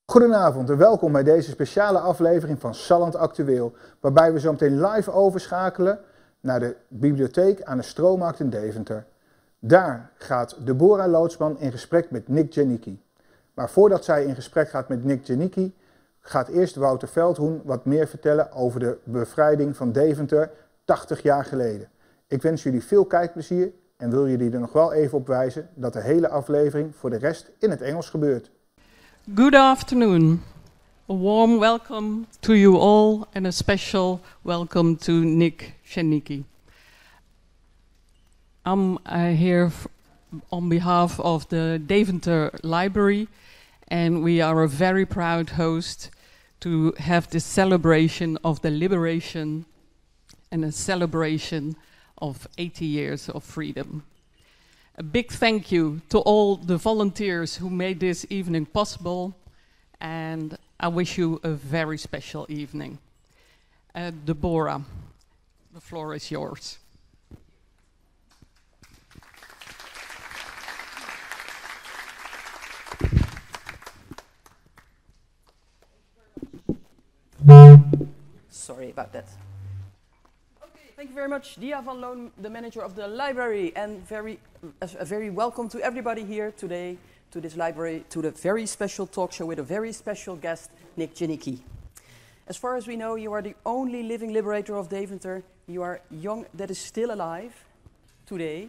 Goedenavond en welkom bij deze speciale aflevering van Salland Actueel, waarbij we zo meteen live overschakelen naar de bibliotheek aan de Stroommarkt in Deventer. Daar gaat Debora Lootsma in gesprek met Nick Janicki. Maar voordat zij in gesprek gaat met Nick Janicki, gaat eerst Wouter Veldhoen wat meer vertellen over de bevrijding van Deventer 80 jaar geleden. Ik wens jullie veel kijkplezier en wil jullie er nog wel even op wijzen dat de hele aflevering voor de rest in het Engels gebeurt. Good afternoon. A warm welcome to you all and a special welcome to Nick Janicki. I'm here on behalf of the Deventer Library, and we are a very proud host to have this celebration of the liberation and a celebration of 80 years of freedom. A big thank you to all the volunteers who made this evening possible, and I wish you a very special evening. Debora, the floor is yours. Sorry about that. Okay, thank you very much, Dia van Loon, the manager of the library, and a very welcome to everybody here today to this library, to the very special talk show with a very special guest, Nick Janicki. As far as we know, you are the only living liberator of Deventer. You are young, that is still alive today.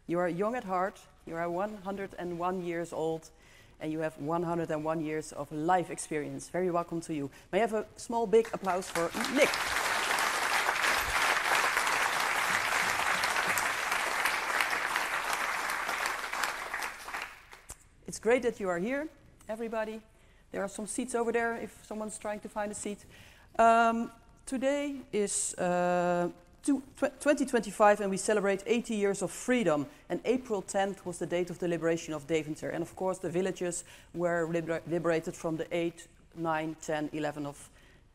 You are young at heart. You are 101 years old. And you have 101 years of life experience. Very welcome to you. May I have a small, big applause for Nick. It's great that you are here, everybody. There are some seats over there if someone's trying to find a seat. Today is 2025 and we celebrate 80 years of freedom, and April 10th was the date of the liberation of Deventer, and of course the villages were liberated from the 8, 9, 10, 11 of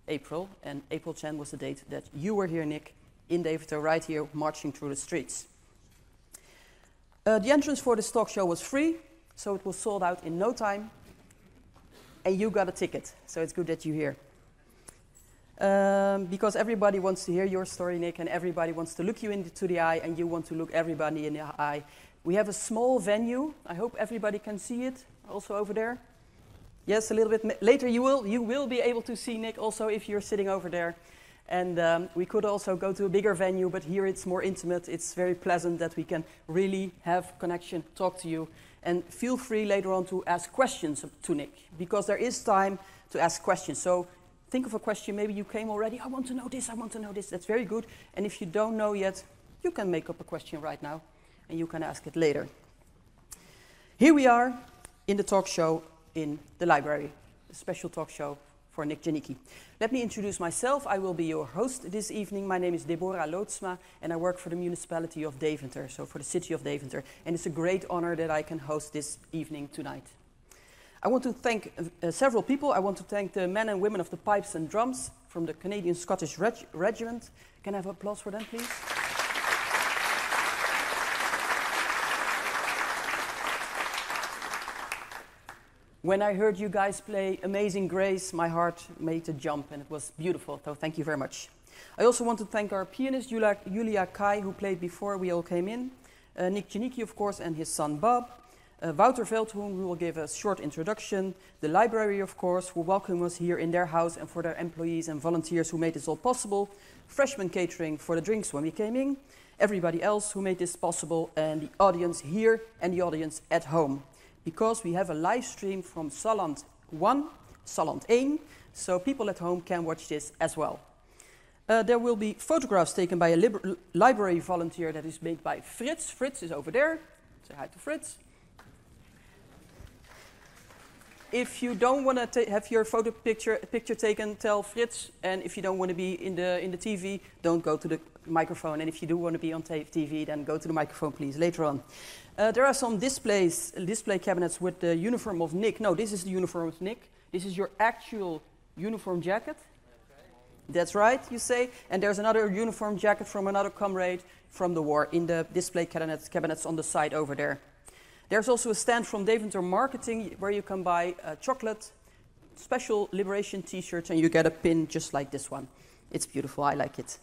April, and April 10 was the date that you were here, Nick, in Deventer, right here, marching through the streets. The entrance for this talk show was free, so it was sold out in no time, and you got a ticket, so it's good that you're here. Because everybody wants to hear your story, Nick, and everybody wants to look you into the eye, and you want to look everybody in the eye. We have a small venue. I hope everybody can see it, also over there. Yes, a little bit later you will be able to see Nick also if you're sitting over there. And we could also go to a bigger venue, but here it's more intimate. It's very pleasant that we can really have connection, talk to you. And feel free later on to ask questions to Nick, because there is time to ask questions. So think of a question, maybe you came already, I want to know this, I want to know this, that's very good. And if you don't know yet, you can make up a question right now, and you can ask it later. Here we are in the talk show in the library, a special talk show for Nick Janicki. Let me introduce myself. I will be your host this evening. My name is Debora Lootsma, and I work for the municipality of Deventer, so for the city of Deventer. And it's a great honor that I can host this evening tonight. I want to thank several people. I want to thank the men and women of the pipes and drums from the Canadian Scottish Regiment. Can I have applause for them, please? When I heard you guys play Amazing Grace, my heart made a jump, and it was beautiful, so thank you very much. I also want to thank our pianist, Julia Kai, who played before we all came in, Nick Janicki, of course, and his son Bob, Wouter Veldhoen, who will give a short introduction, the library, of course, who welcome us here in their house, and for their employees and volunteers who made this all possible, freshman catering for the drinks when we came in, everybody else who made this possible, and the audience here and the audience at home. Because we have a live stream from Salland 1, Salland 1, so people at home can watch this as well. There will be photographs taken by a library volunteer that is made by Frits. Frits is over there. Say hi to Frits. If you don't want to have your picture taken, tell Frits. And if you don't want to be in the TV, don't go to the microphone. And if you do want to be on TV, then go to the microphone, please, later on. There are some display cabinets with the uniform of Nick. No, this is the uniform of Nick. This is your actual uniform jacket. That's right, you say. And there's another uniform jacket from another comrade from the war in the display cabinets on the side over there. There's also a stand from Deventer Marketing where you can buy chocolate, special liberation t-shirts and you get a pin just like this one. It's beautiful, I like it.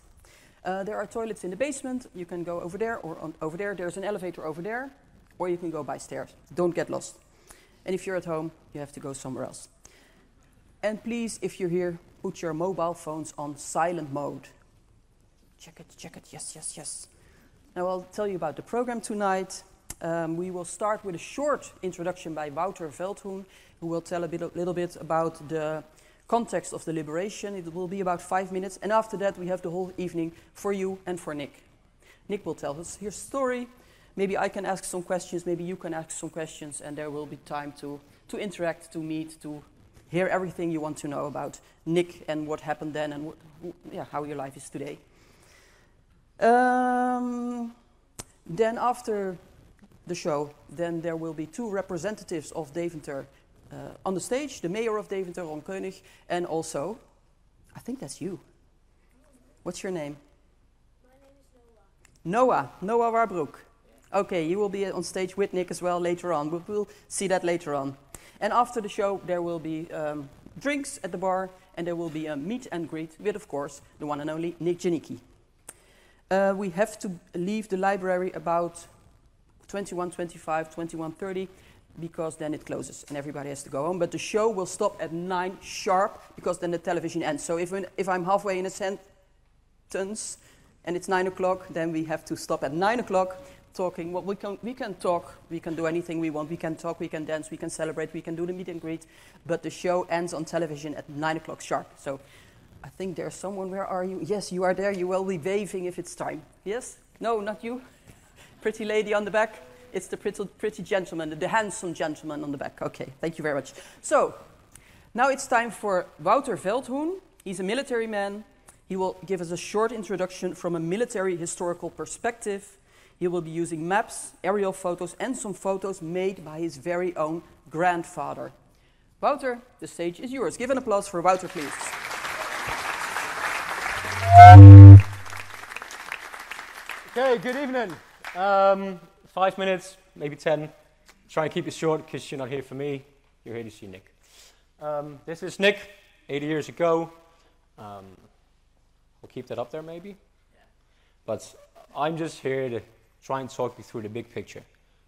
There are toilets in the basement. You can go over there or over there. There's an elevator over there, or you can go by stairs. Don't get lost. And if you're at home, you have to go somewhere else. And please, if you're here, put your mobile phones on silent mode. Check it, yes. Now I'll tell you about the program tonight. We will start with a short introduction by Wouter Veldhoen, who will tell a little bit about the context of the liberation. It will be about 5 minutes, and after that we have the whole evening for you and for Nick. Nick will tell us his story. Maybe I can ask some questions, maybe you can ask some questions, and there will be time to interact, to meet, to hear everything you want to know about Nick and what happened then and how your life is today. Then after the show, then there will be 2 representatives of Deventer on the stage, the mayor of Deventer, Ron Koenig, and also, I think that's you. What's your name? My name is Noah Warbroek. Okay, you will be on stage with Nick as well later on. We'll see that later on. And after the show, there will be drinks at the bar, and there will be a meet and greet with, of course, the one and only Nick Janicki. We have to leave the library about 21:25, 21:30, because then it closes and everybody has to go home. But the show will stop at 9 sharp, because then the television ends. So if I'm halfway in a sentence and it's 9 o'clock, then we have to stop at 9 o'clock talking. Well, we can talk, we can do anything we want. We can talk, we can dance, we can celebrate, we can do the meet and greet. But the show ends on television at 9 o'clock sharp. So I think there's someone. Where are you? Yes, you are there. You will be waving if it's time. Yes? No, not you? Pretty lady on the back? It's the pretty gentleman, the handsome gentleman on the back. Okay, thank you very much. So, now it's time for Wouter Veldhoen. He's a military man. He will give us a short introduction from a military historical perspective. He will be using maps, aerial photos, and some photos made by his very own grandfather. Wouter, the stage is yours. Give an applause for Wouter, please. Okay, good evening. 5 minutes, maybe 10. Try and keep it short because you're not here for me. You're here to see Nick. This is Nick, 80 years ago. We'll keep that up there maybe. Yeah. But I'm just here to try and talk you through the big picture.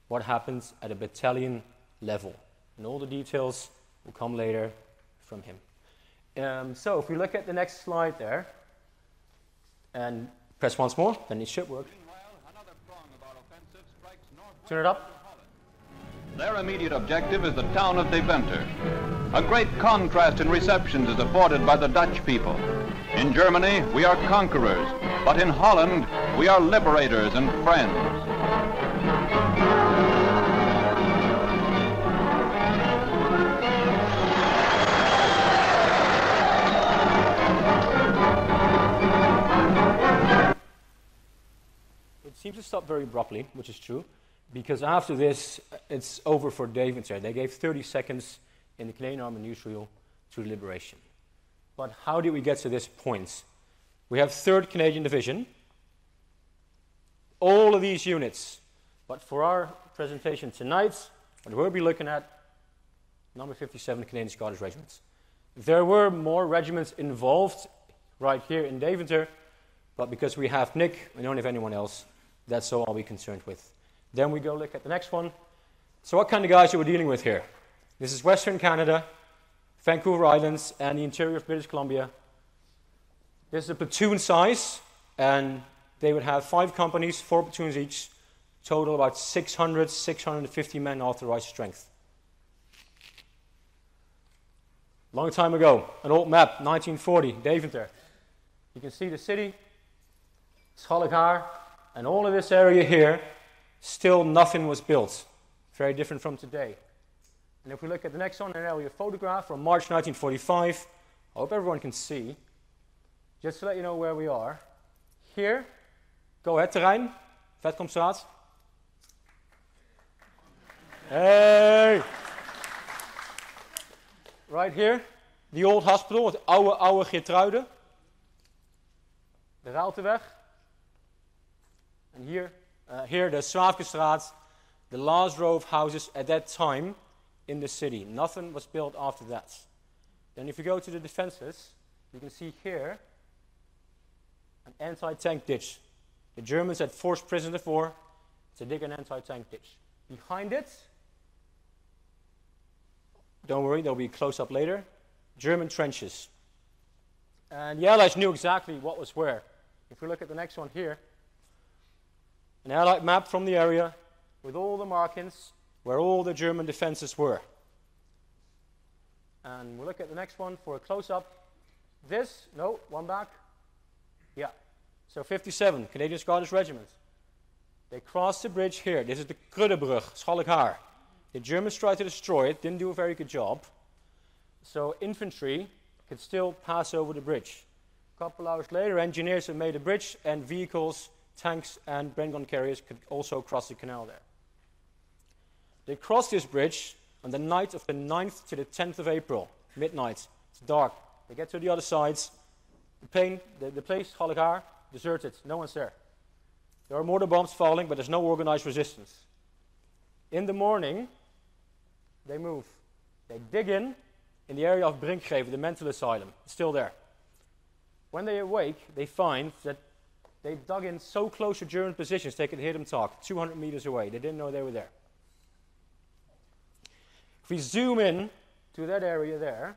What happens at a battalion level. And all the details will come later from him. So if we look at the next slide there, and press once more, then it should work. Turn it up. Their immediate objective is the town of Deventer. A great contrast in receptions is afforded by the Dutch people. In Germany, we are conquerors, but in Holland, we are liberators and friends. It seems to stop very abruptly, which is true. Because after this, it's over for Deventer. They gave 30 seconds in the Canadian Army newsreel to liberation. But how did we get to this point? We have 3rd Canadian Division, all of these units. But for our presentation tonight, what we'll be looking at, number 57 Canadian Scottish Regiment. There were more regiments involved right here in Deventer, but because we have Nick, we don't have anyone else, that's all I'll be concerned with. Then we go look at the next one. So what kind of guys are we dealing with here? This is Western Canada, Vancouver Islands, and the interior of British Columbia. This is a platoon size, and they would have 5 companies, 4 platoons each, total about 600, 650 men authorized strength. Long time ago, an old map, 1940, Deventer. You can see the city, Schalligaar, and all of this area here. Still nothing was built. Very different from today. And if we look at the next one, an area photograph from March 1945. I hope everyone can see. Just to let you know where we are. Here, go ahead terrein, Vetkomstraat. Hey! Right here, the old hospital, het oude Geertruiden. De Raalteweg. And here, the Zwaafkestraat, the last row of houses at that time in the city. Nothing was built after that. Then if you go to the defenses, you can see here an anti-tank ditch. The Germans had forced prisoners of war to dig an anti-tank ditch. Behind it, don't worry, there'll be a close-up later, German trenches. And the Allies knew exactly what was where. If we look at the next one here, an Allied map from the area with all the markings where all the German defenses were. And we'll look at the next one for a close-up. One back. Yeah. So 57, Canadian Scottish Regiment. They crossed the bridge here. This is the Kruddebrug, Schalkhaar. The Germans tried to destroy it, didn't do a very good job. So infantry could still pass over the bridge. A couple hours later, engineers had made a bridge, and vehicles, tanks, and Bren gun carriers could also cross the canal there. They crossed this bridge on the night of the 9th to the 10th of April, midnight. It's dark. They get to the other sides. The place, Schalkhaar, deserted. No one's there. There are mortar bombs falling, but there's no organized resistance. In the morning, they move. They dig in the area of Brinkgeven, the mental asylum. It's still there. When they awake, they find that they dug in so close to German positions they could hear them talk, 200 meters away. They didn't know they were there. If we zoom in to that area there,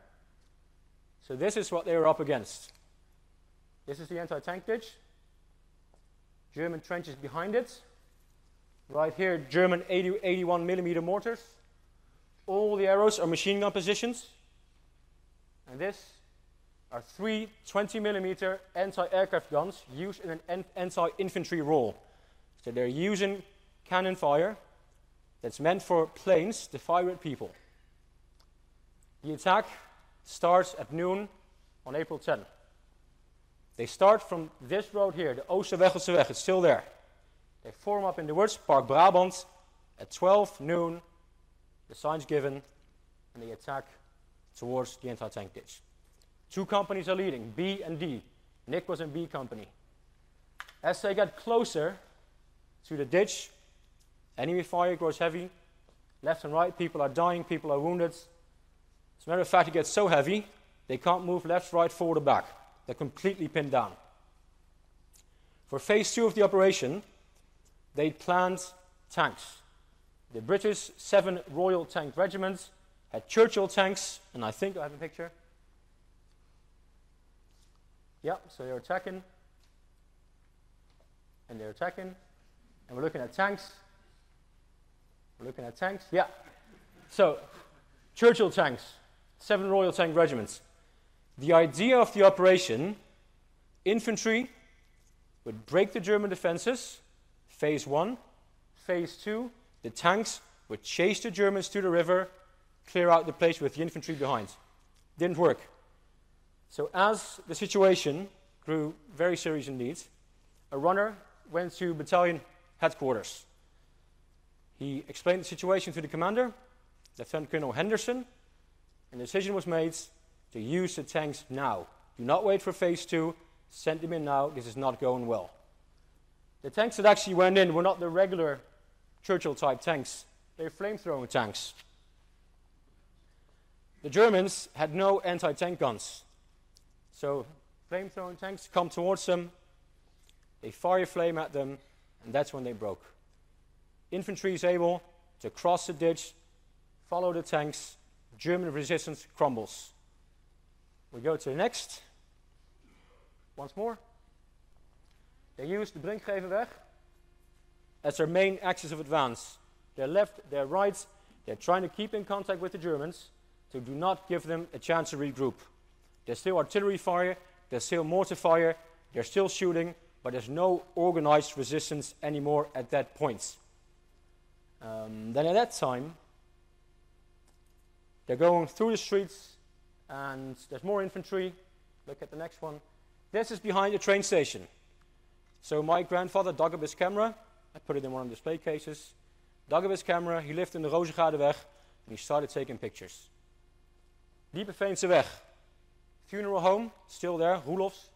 so this is what they were up against. This is the anti-tank ditch. German trenches behind it. Right here, German 81 millimeter mortars. All the arrows are machine gun positions. And this are 3 20 millimeter anti-aircraft guns used in an anti-infantry role. So they're using cannon fire that's meant for planes to fire at people. The attack starts at noon on April 10. They start from this road here, the Oosterweggelse Weg, it's still there. They form up in the woods, Park Brabant, at 12 noon, the sign's given, and they attack towards the anti-tank ditch. 2 companies are leading, B and D. Nick was in B company. As they get closer to the ditch, enemy fire grows heavy. Left and right, people are dying, people are wounded. As a matter of fact, it gets so heavy, they can't move left, right, forward, or back. They're completely pinned down. For phase 2 of the operation, they planned tanks. The British 7 Royal Tank Regiments had Churchill tanks, and I think I have a picture. Yeah, so they're attacking. And they're attacking. And we're looking at tanks. We're looking at tanks. Yeah. So, Churchill tanks, 7 Royal Tank Regiments. The idea of the operation, infantry would break the German defenses, phase 1. Phase 2, the tanks would chase the Germans to the river, clear out the place with the infantry behind. Didn't work. So as the situation grew very serious indeed, a runner went to battalion headquarters. He explained the situation to the commander, Lieutenant Colonel Henderson, and the decision was made to use the tanks now. Do not wait for phase 2, send them in now, this is not going well. The tanks that actually went in were not the regular Churchill type tanks, they were flamethrowing tanks. The Germans had no anti-tank guns. So flamethrowing tanks come towards them, they fire flame at them, and that's when they broke. Infantry is able to cross the ditch, follow the tanks, German resistance crumbles. We go to the next. Once more. They use the Brinkgevenweg as their main axis of advance. Their left, their right, they're trying to keep in contact with the Germans to do not give them a chance to regroup. There's still artillery fire, there's still mortar fire, they're still shooting, but there's no organized resistance anymore at that point. Then at that time, they're going through the streets, and there's more infantry. Look at the next one. This is behind the train station. So my grandfather dug up his camera. I put it in one of the display cases. Dug up his camera. He lived in the Rozengaardeweg, and he started taking pictures. Diepeveense funeral home, still there, Roelofs.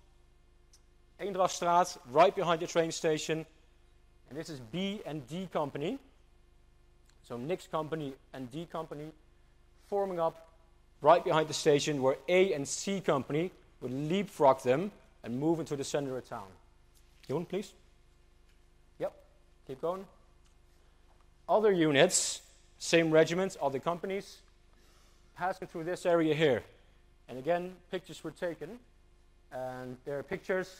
Eendrachtstraat, right behind the train station. And this is B and D company. So Nick's company and D company forming up, right behind the station where A and C company would leapfrog them and move into the center of town. Jeroen, please. Yep, keep going. Other units, same regiments, other companies, passing through this area here. And again, pictures were taken. And there are pictures,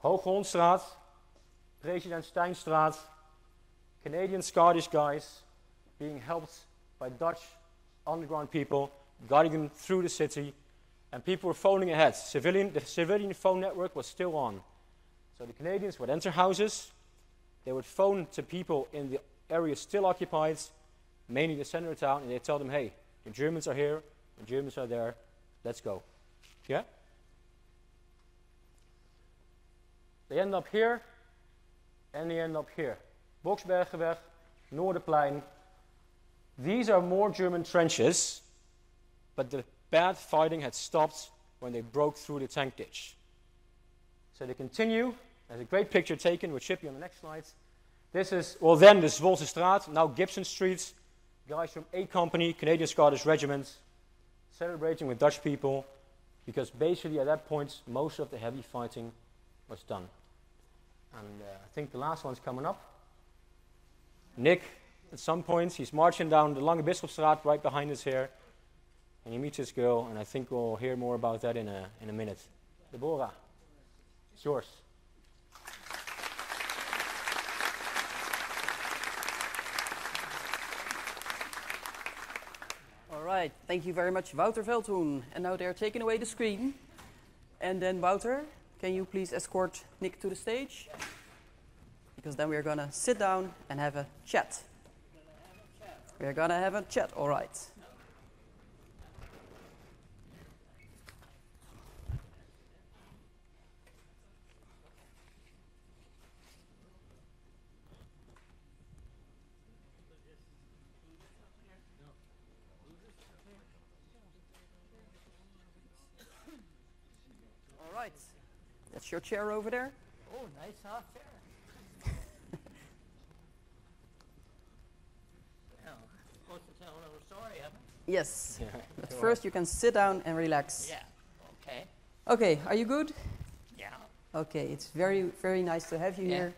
Hoogholmstraat, President Steinstraat, Canadian Scottish guys being helped by Dutch underground people, guiding them through the city, and people were phoning ahead. The civilian phone network was still on. So the Canadians would enter houses, they would phone to people in the area still occupied, mainly the center of town, and they'd tell them, hey, the Germans are here, the Germans are there, let's go. Yeah? They end up here, and they end up here. Boksbergenweg, Noorderplein. These are more German trenches, but the bad fighting had stopped when they broke through the tank ditch. So they continue. There's a great picture taken, which should be on the next slide. This is, well then, this Zwolse Straat, now Gibson Street. Guys from A Company, Canadian Scottish Regiments, celebrating with Dutch people, because basically at that point, most of the heavy fighting was done. And I think the last one's coming up. Nick, at some point, he's marching down the Lange Bisschopstraat right behind us here, and he meets this girl, and I think we'll hear more about that in a minute. Debora, it's yours. All right, thank you very much, Wouter Veldhoen. And now they're taking away the screen. And then Wouter, can you please escort Nick to the stage? Because then we're gonna sit down and have a chat. We're gonna have a chat, all right. All right, that's your chair over there. Oh, nice soft chair. Well, supposed to tell a little story, haven't I? Yes, Yeah, but go first you can sit down and relax. Yeah, okay. Okay, are you good? Yeah. Okay, it's very, very nice to have you Yeah. here.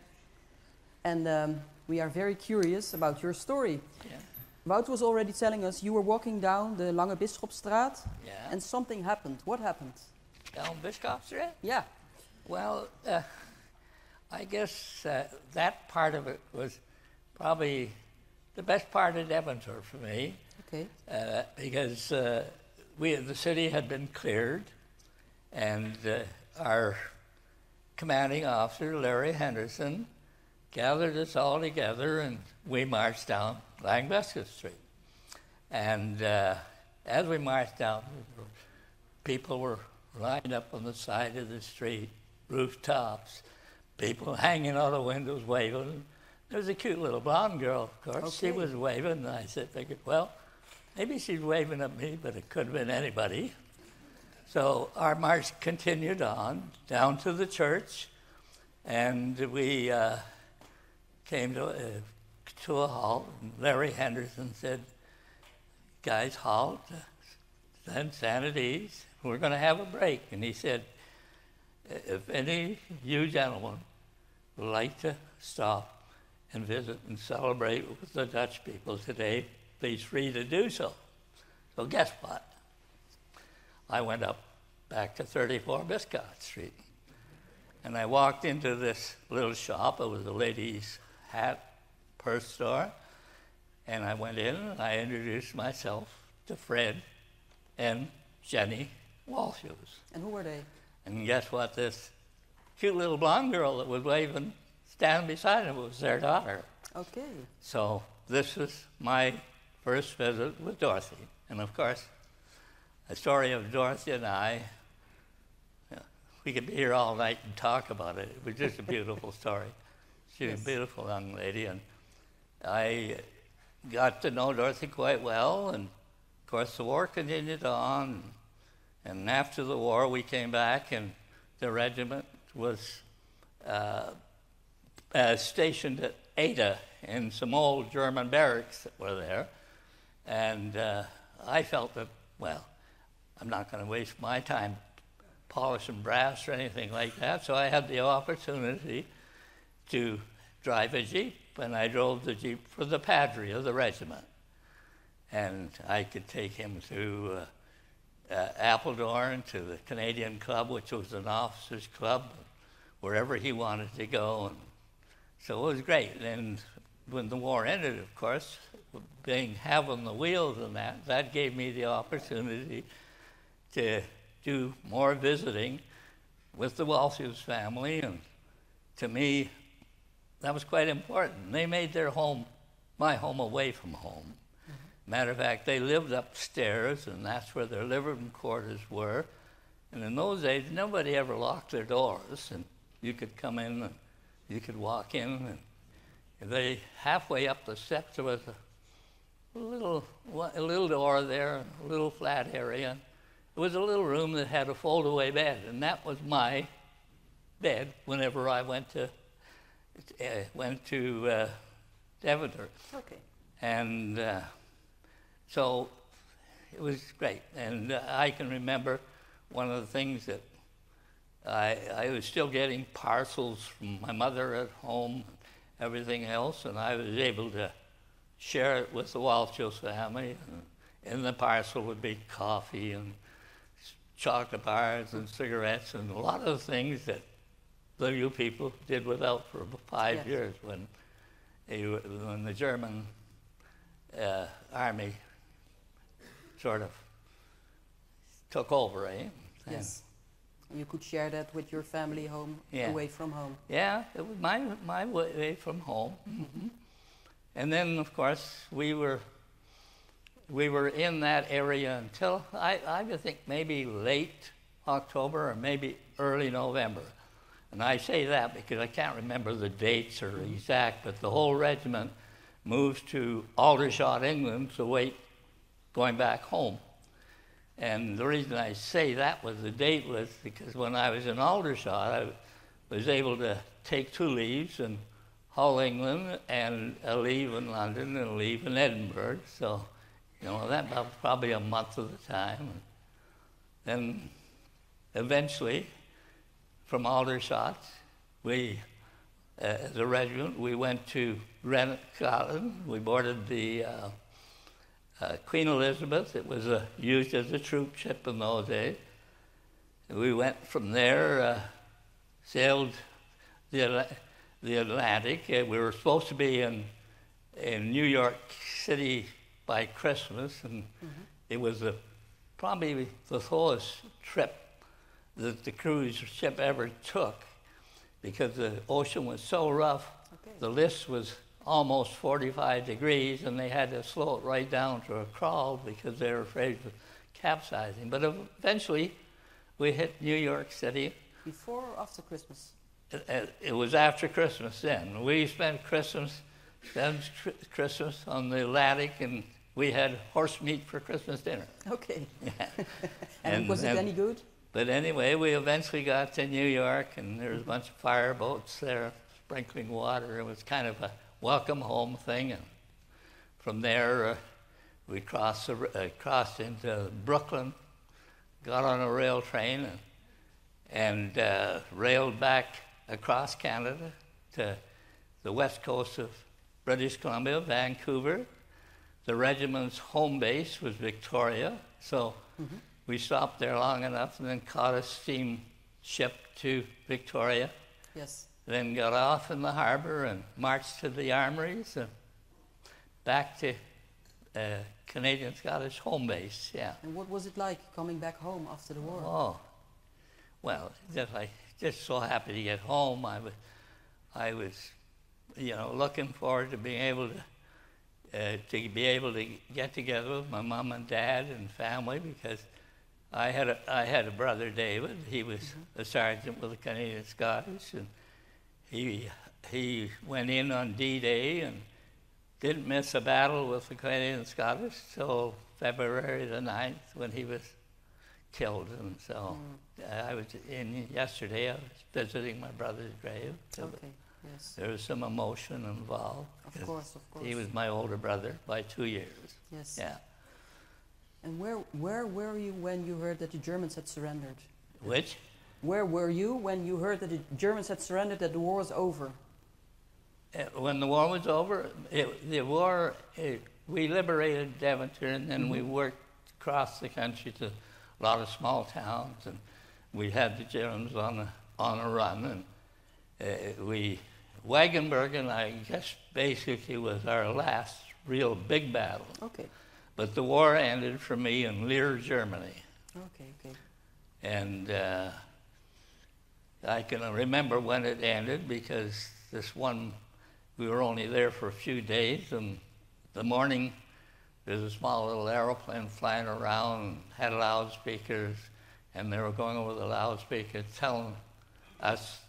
And we are very curious about your story. Yeah. Wout was already telling us you were walking down the Lange Bisschopstraat Yeah. and something happened. What happened? Down Bisschopstraat? Yeah. Well, I guess that part of it was probably the best part of Deventer for me. Okay. Because the city had been cleared, and our commanding officer, Larry Henderson, gathered us all together, and we marched down Langbescott Street. And as we marched down, people were lined up on the side of the street, rooftops, people hanging out of windows waving. There was a cute little blonde girl, of course. Okay. She was waving, and I figured, well, maybe she's waving at me, but it could have been anybody. So our march continued on down to the church, and we came to a halt. And Larry Henderson said, guys, halt, stand at ease. We're going to have a break. And he said, if any of you gentlemen would like to stop and visit and celebrate with the Dutch people today, please free to do so. So guess what? I went up back to 34 Biscott Street. And I walked into this little shop. It was a lady's hat purse store. And I went in and I introduced myself to Fred and Jenny Walshoes. And who were they? And guess what? This cute little blonde girl that was waving, standing beside him, was their daughter. Okay. So this was my first visit with Dorothy. And of course, the story of Dorothy and I, we could be here all night and talk about it. It was just a beautiful story. She was a beautiful young lady, and I got to know Dorothy quite well, and of course the war continued on. And after the war, we came back, and the regiment was stationed at Ada in some old German barracks that were there. And I felt that well, I'm not going to waste my time polishing brass or anything like that. So I had the opportunity to drive a Jeep, and I drove the Jeep for the Padre of the regiment. And I could take him to Apeldoorn, to the Canadian Club, which was an officers' club, wherever he wanted to go. And so it was great. And when the war ended, of course, having the wheels and that gave me the opportunity to do more visiting with the Walsh's family. And to me, that was quite important. They made their home, my home, away from home. Matter of fact, they lived upstairs, and that's where their living quarters were. And in those days, nobody ever locked their doors, and you could come in and you could walk in. And they halfway up the steps there was a little door there, a little flat area. It was a little room that had a fold-away bed, and that was my bed whenever I went to Deventer. Okay. And so it was great. And I can remember one of the things that I was still getting parcels from my mother at home, everything else, and I was able to share it with the Walsh's family. And in the parcel would be coffee and chocolate bars and cigarettes and a lot of things that the you people did without for 5 years when the German army sort of took over, eh? Yes. You could share that with your family home, away from home. Yeah, it was my way from home. Mm-hmm. And then, of course, we were in that area until I would think maybe late October or maybe early November. And I say that because I can't remember the dates or exact, but the whole regiment moved to Aldershot, England to wait going back home. And the reason I say that was the date was because when I was in Aldershot, I was able to take 2 leaves in Hull, England, and a leave in London and a leave in Edinburgh. So, that was probably a month at a time. And then eventually, from Aldershot, as a regiment, we went to Rennet, Scotland. We boarded the Queen Elizabeth. It was used as a troop ship in those days. We went from there, sailed the Atlantic. We were supposed to be in New York City by Christmas, and it was probably the slowest trip that the cruise ship ever took because the ocean was so rough. Okay. The list was almost 45 degrees, and they had to slow it right down to a crawl because they were afraid of capsizing. But eventually, we hit New York City. Before or after Christmas? It was after Christmas then. We spent Christmas on the Atlantic, and we had horse meat for Christmas dinner. Okay. Yeah. and was it any good? But anyway, we eventually got to New York, and there was a bunch of fireboats there sprinkling water. It was kind of a welcome home thing. And from there, we crossed into Brooklyn, got on a rail train, and railed back across Canada to the west coast of British Columbia, Vancouver. The regiment's home base was Victoria, so we stopped there long enough and then caught a steamship to Victoria. Yes. Then got off in the harbor and marched to the armories and back to Canadian Scottish home base, yeah. And what was it like coming back home after the war? Oh, well, just so happy to get home. I was, looking forward to being able to get together with my mom and dad and family because I had a brother, David. He was a sergeant with the Canadian Scottish, and he went in on D-Day and didn't miss a battle with the Canadian Scottish till February the 9th when he was killed. And so yesterday I was visiting my brother's grave. So okay. Yes. There was some emotion involved. Of course. He was my older brother by 2 years. Yes. Yeah. And where were you when you heard that the Germans had surrendered? Which? Where were you when you heard that the Germans had surrendered, that the war was over? When the war was over, we liberated Deventer, and then we worked across the country to a lot of small towns, and we had the Germans on a run, and Wagenburgen, I guess, basically was our last real big battle. Okay. But the war ended for me in Leer, Germany. Okay. And I can remember when it ended, because we were only there for a few days, and the morning there's a small little aeroplane flying around and had loudspeakers, and they were going over the loudspeaker telling us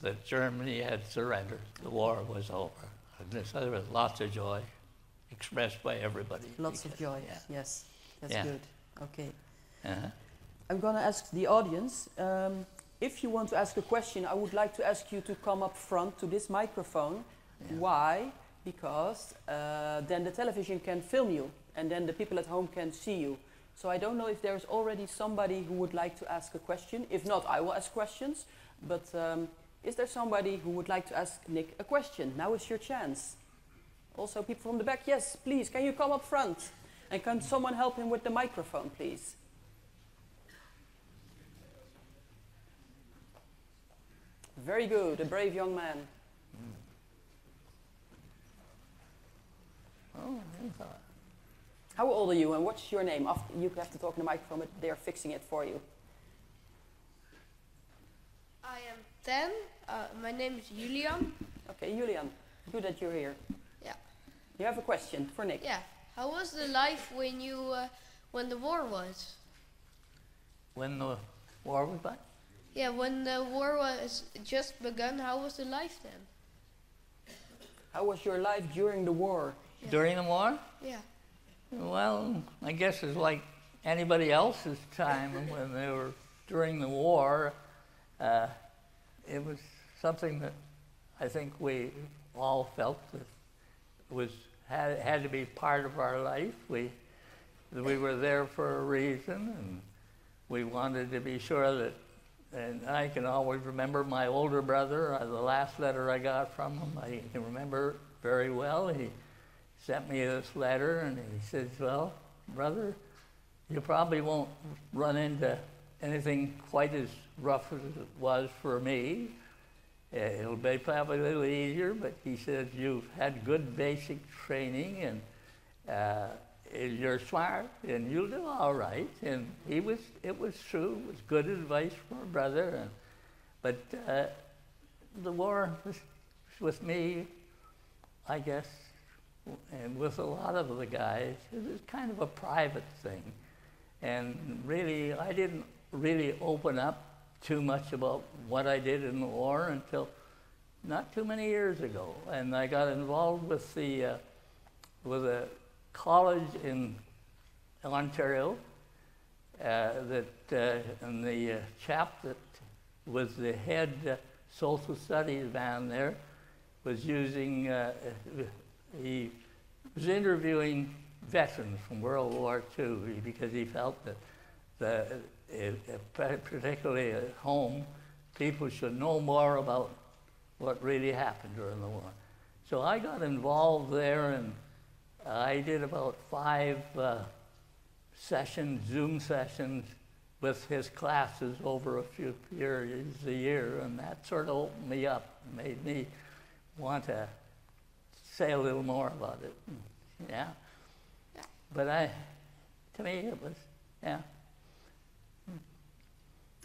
that Germany had surrendered. The war was over. And there was lots of joy expressed by everybody. Lots of joy, yes. That's good. Okay. Uh-huh. I'm going to ask the audience, if you want to ask a question, I would like to ask you to come up front to this microphone. Yeah. Why? Because then the television can film you, and then the people at home can see you. So I don't know if there's already somebody who would like to ask a question. If not, I will ask questions. But is there somebody who would like to ask Nick a question? Now is your chance. Also, people from the back, yes, please, can you come up front? And can someone help him with the microphone, please? Very good, a brave young man. Oh, how old are you and what's your name? You have to talk in the microphone, but they're fixing it for you. I am 10. My name is Julian. Okay, Julian, good that you're here. Yeah. You have a question for Nick? Yeah. How was the life when the war was? When the war was back? Yeah, when the war was just begun, how was the life then? How was your life during the war? Yeah. During the war? Yeah. Well, I guess it's like anybody else's time when they were during the war. It was something that I think we all felt that had to be part of our life. We were there for a reason, and we wanted to be sure that. And I can always remember my older brother. The last letter I got from him, I can remember very well. He sent me this letter, and he says, "Well, brother, you probably won't run into anything quite as rough as it was for me. It'll be probably a little easier, but," he says, "you've had good basic training, and you're smart, and you'll do all right." And it was true. It was good advice from a brother. But the war was with me, I guess, and with a lot of the guys, it was kind of a private thing. And really, I didn't really open up too much about what I did in the war until not too many years ago. And I got involved with a college in Ontario and the chap that was the head social studies man there was using, he was interviewing veterans from World War II because he felt that particularly at home, people should know more about what really happened during the war. So I got involved there, and I did about 5 Zoom sessions with his classes over a few periods a year, and that sort of opened me up, made me want to say a little more about it. Yeah. But to me it was, yeah.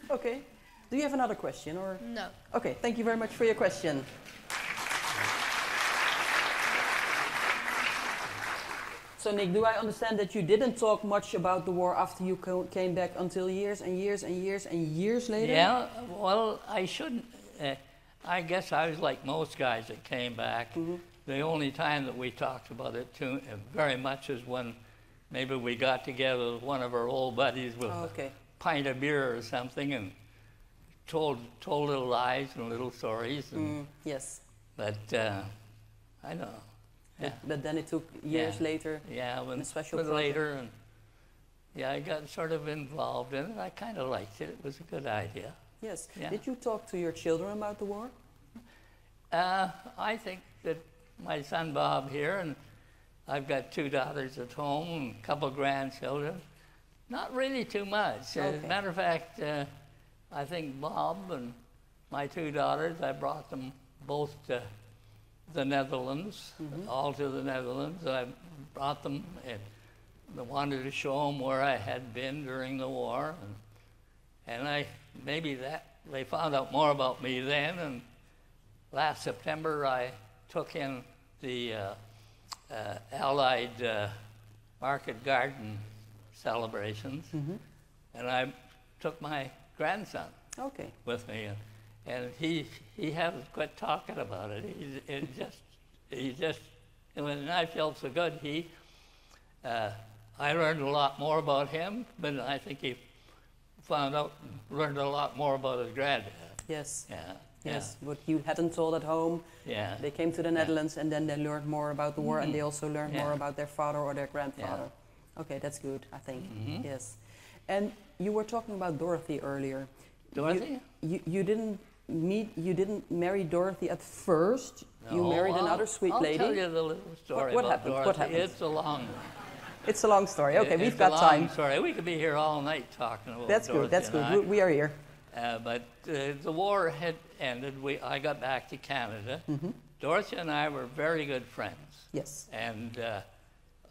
Okay. Do you have another question, or? No. Okay, thank you very much for your question. So Nick, do I understand that you didn't talk much about the war after you came back until years and years and years and years later? Yeah, well, I shouldn't. I guess I was like most guys that came back. Mm-hmm. The only time that we talked about it too very much is when maybe we got together with one of our old buddies with a pint of beer or something and told little lies and little stories. And yes. But I know. Yeah. But then it took years later. Yeah, a special later, and I got sort of involved in it. I kind of liked it. It was a good idea. Yes. Yeah. Did you talk to your children about the war? I think that my son Bob here, and I've got 2 daughters at home and a couple grandchildren. Not really too much. As a matter of fact, I think Bob and my 2 daughters, I brought them both to the Netherlands, all to the Netherlands. I brought them and I wanted to show them where I had been during the war. And they found out more about me then. And last September, I took in the Allied Market Garden celebrations, and I took my grandson with me, and he hasn't quit talking about it. He just, and I felt so good. I learned a lot more about him, but I think he learned a lot more about his granddad. Yes. Yeah. Yes, what you hadn't told at home. Yeah. They came to the Netherlands and then they learned more about the war, and they also learned more about their father or their grandfather. Okay, that's good, I think. Yes. And you were talking about Dorothy earlier. Dorothy? You didn't marry Dorothy at first. No, you married another sweet lady. I'll tell you the little story What about happened? Dorothy. What happened? It's a long one. It's a long story. Okay, we've got It's a long time. story. We could be here all night talking about That's Dorothy good. That's and good. We are here. But the war had ended. I got back to Canada. Dorothy and I were very good friends. Yes. And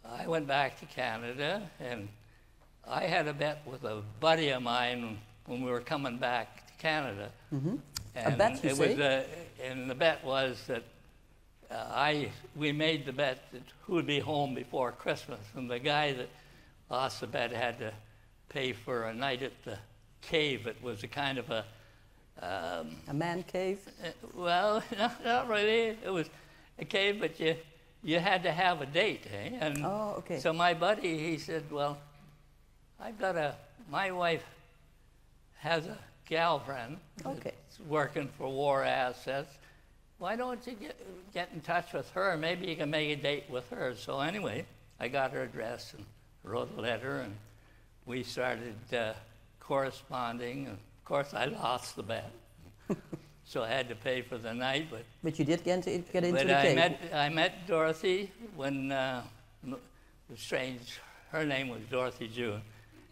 I went back to Canada, and I had a bet with a buddy of mine when we were coming back to Canada. And A bet, you say? And the bet was that we made the bet that who would be home before Christmas, and the guy that lost the bet had to pay for a night at the cave. It was a kind of a man cave? Well, not really. It was a cave, but you had to have a date, eh? And so my buddy, he said, well, my wife has a gal friend that's working for war assets. Why don't you get in touch with her? Maybe you can make a date with her. So anyway, I got her address and wrote a letter, and we started corresponding. And of course, I lost the bet, so I had to pay for the night. But you did get into the cave. I met Dorothy when strange. Her name was Dorothy June,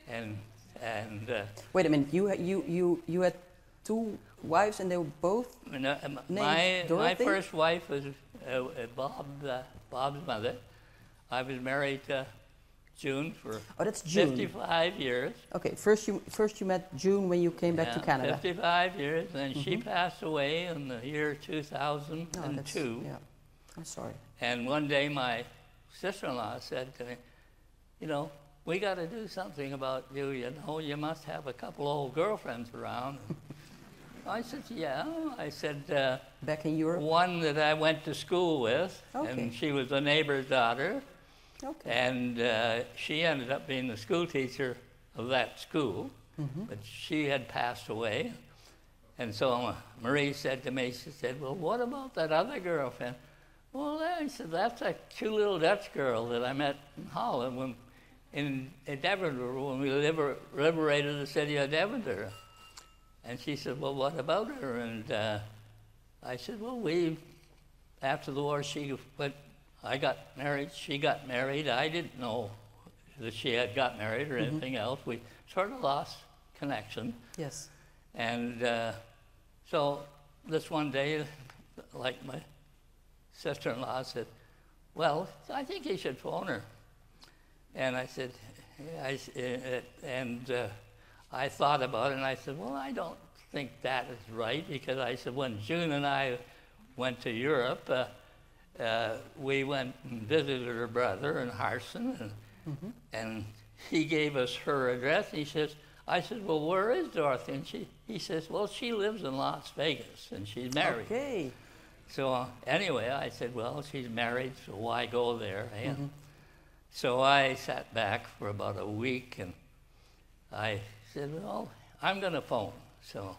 and wait a minute. You had 2 wives, and they were both named Dorothy? My first wife was Bob's mother. I was married to June for that's June. 55 years. Okay, first you met June when you came back to Canada. 55 years, and she passed away in the year 2002. I'm sorry. And one day my sister-in-law said to me, we got to do something about you. You must have a couple old girlfriends around. I said, yeah. I said, back in Europe? One that I went to school with, and she was a neighbor's daughter. Okay. And she ended up being the school teacher of that school, but she had passed away. And so Marie said to me, she said, well, what about that other girlfriend? Well, I said, that's a cute little Dutch girl that I met in Holland in Deventer when we liberated the city of Deventer. And she said, well, what about her? And I said, well, after the war, I got married, she got married. I didn't know that she had got married or anything else. We sort of lost connection. Yes. And so this one day, like my sister-in-law said, well, I think you should phone her. And I said, I thought about it, and I said, well, I don't think that is right, because I said, when June and I went to Europe, we went and visited her brother in Harson, and he gave us her address. And I said, well, where is Dorothy? And he says, well, she lives in Las Vegas, and she's married. Okay. So anyway, I said, well, she's married, so why go there? And so I sat back for about a week, and I said, well, I'm going to phone. So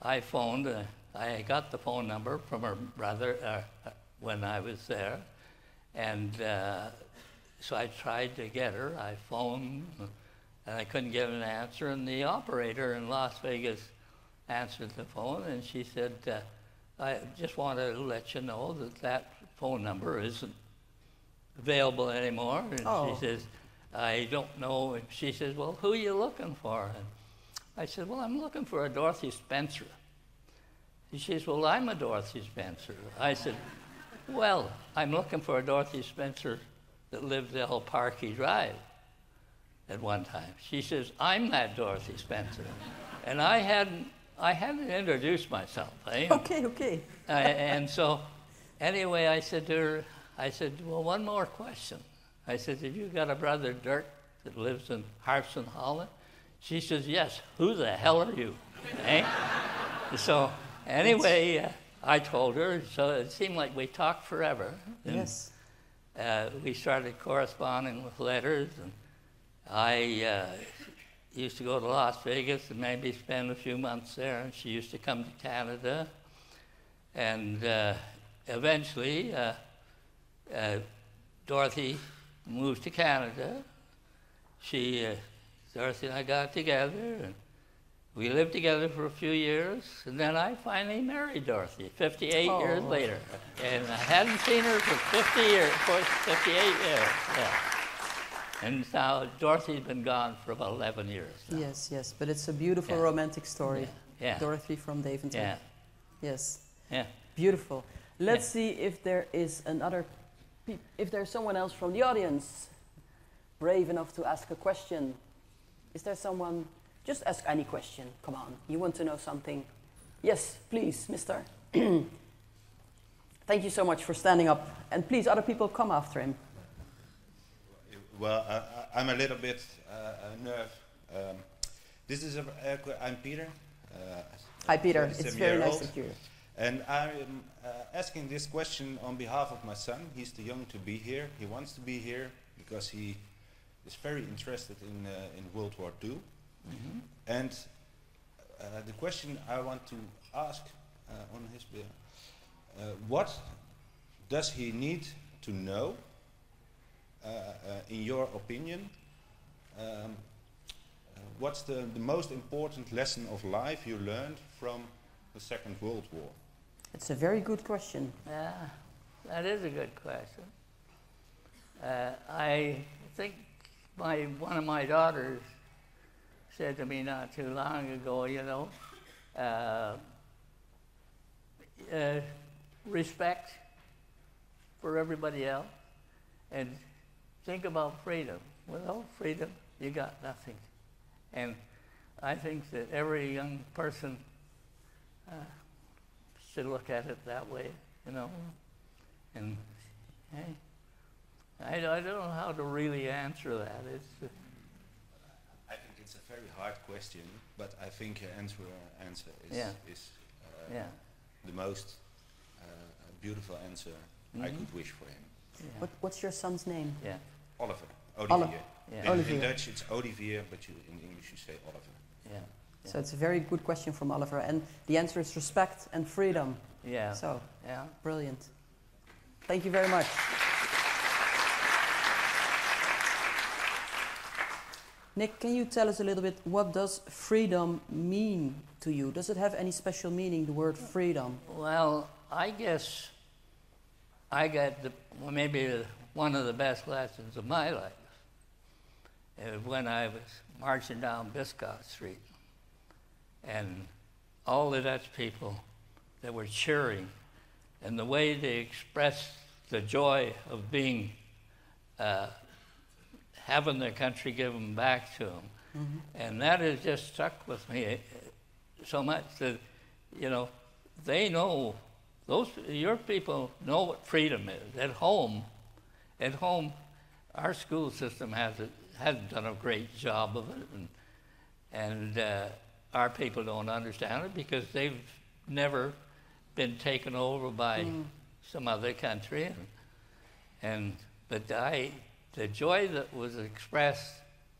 I phoned. I got the phone number from her brother when I was there. And so I tried to get her. I phoned. And I couldn't get an answer, and the operator in Las Vegas answered the phone, and she said, I just want to let you know that that phone number isn't available anymore. And she says, I don't know. And she says, well, who are you looking for? And I said, well, I'm looking for a Dorothy Spencer. And she says, well, I'm a Dorothy Spencer. I said, well, I'm looking for a Dorothy Spencer that lived El Parque Drive at one time. She says, I'm that Dorothy Spencer. And I hadn't introduced myself. Okay. And so, anyway, I said to her, well, one more question. I said, have you got a brother, Dirk, that lives in Harpston, Holland? She says, yes. Who the hell are you? So, anyway, I told her, so it seemed like we talked forever. Yes. We started corresponding with letters, and I used to go to Las Vegas and maybe spend a few months there, and she used to come to Canada. And eventually, Dorothy moved to Canada. Dorothy and I got together, and we lived together for a few years, and then I finally married Dorothy 58 years later. And I hadn't seen her for 58 years, yeah. And now Dorothy's been gone for about 11 years now. Yes, but it's a beautiful romantic story. Yeah. Dorothy from Deventer. Yeah. Yes. Yeah. Beautiful. Let's see if there is if there's someone else from the audience brave enough to ask a question. Is there someone? Just ask any question. Come on. You want to know something? Yes, please, mister. Thank you so much for standing up. And please, other people, come after him. Well, I'm a little bit nervous. I'm Peter. Hi, Peter. It's very nice to hear you. And I'm asking this question on behalf of my son. He's too young to be here. He wants to be here because he is very interested in World War II. Mm-hmm. And the question I want to ask on his behalf, what does he need to know, in your opinion? What's the most important lesson of life you learned from the Second World War? It's a very good question. Yeah, that is a good question. I think one of my daughters said to me not too long ago, respect for everybody else and think about freedom. Without freedom, you got nothing. And I think that every young person should look at it that way, And hey, I don't know how to really answer that. I think it's a very hard question, but I think your answer is the most beautiful answer I could wish for him. Yeah. What's your son's name? Yeah. Oliver. Olivier. Yeah. In Dutch it's Olivier, but in English you say Oliver. Yeah. So it's a very good question from Oliver, and the answer is respect and freedom. Yeah. So, brilliant. Thank you very much. Nick, can you tell us a little bit, what does freedom mean to you? Does it have any special meaning, the word freedom? Well, I guess I got maybe one of the best lessons of my life when I was marching down Biscott Street, and all the Dutch people that were cheering, and the way they expressed the joy of being having their country given back to them. Mm-hmm. And that has just stuck with me so much that, they know, your people know what freedom is. At home, our school system hasn't done a great job of it, and our people don't understand it because they've never been taken over by some other country. But the joy that was expressed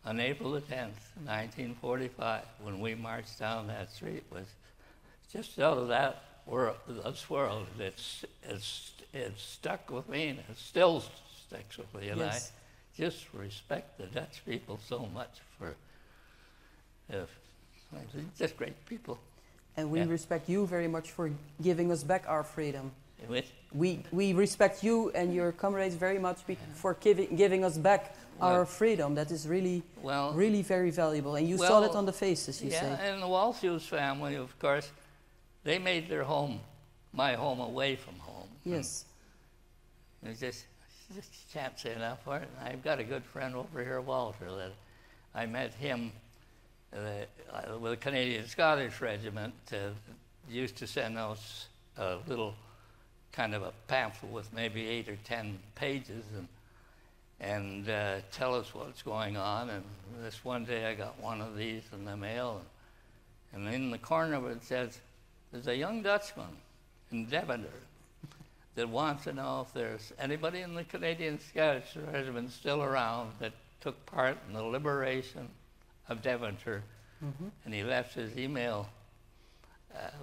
on April the 10th, 1945, when we marched down that street was just out of that world, this world. It's stuck with me, and it still sticks with me. And I just respect the Dutch people so much for just great people. And we respect you very much for giving us back our freedom. Which? We respect you and your comrades very much for giving us back our freedom. That is really, really very valuable. And you saw that on the faces, you say. Yeah, and the Walsh's family, of course, they made their home, my home, away from home. Yes. And just can't say enough for it. I've got a good friend over here, Wouter, that I met him with the Canadian Scottish Regiment. Used to send us a little kind of a pamphlet with maybe 8 or 10 pages and tell us what's going on. And this one day I got one of these in the mail, and in the corner of it says, there's a young Dutchman in Deventer that wants to know if there's anybody in the Canadian Scottish Regiment still around that took part in the liberation of Deventer. Mm-hmm. And he left his email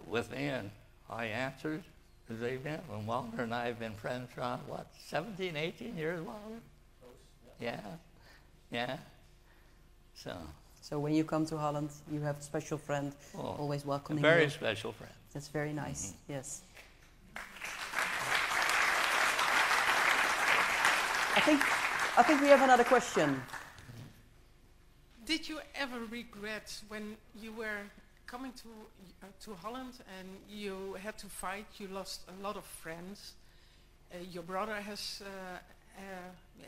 with me, and I answered his email. And Wouter and I have been friends for, 17, 18 years, Wouter? Yeah. So when you come to Holland, you have a special friend, always welcoming you. A very special friend. That's very nice, yes. I think we have another question. Did you ever regret when you were coming to Holland and you had to fight? You lost a lot of friends. Your brother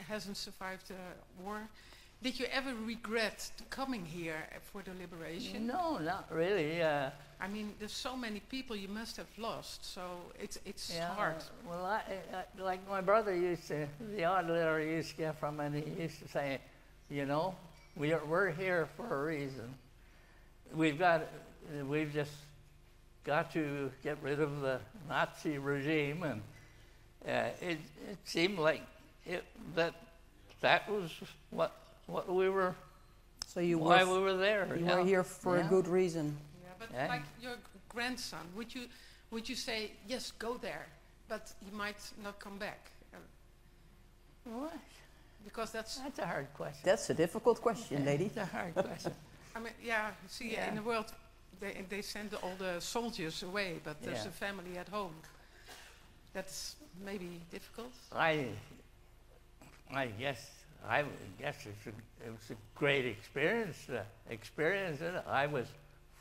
hasn't survived the war. Did you ever regret coming here for the liberation? No, not really. I mean, there's so many people you must have lost, so it's hard. Well, I, like my brother used to, the odd letter he used to get from him, and he used to say, you know, we're here for a reason. We've just got to get rid of the Nazi regime, and it seemed like that was what we were. So we were there. You were here for a good reason. Yeah, but like your grandson, would you say yes, go there, but he might not come back? What? Because that's a hard question. That's a difficult question, lady. It's a hard question. I mean, see, in the world, they send all the soldiers away, but there's a family at home. That's maybe difficult. I guess it was a great experience to experience it. I was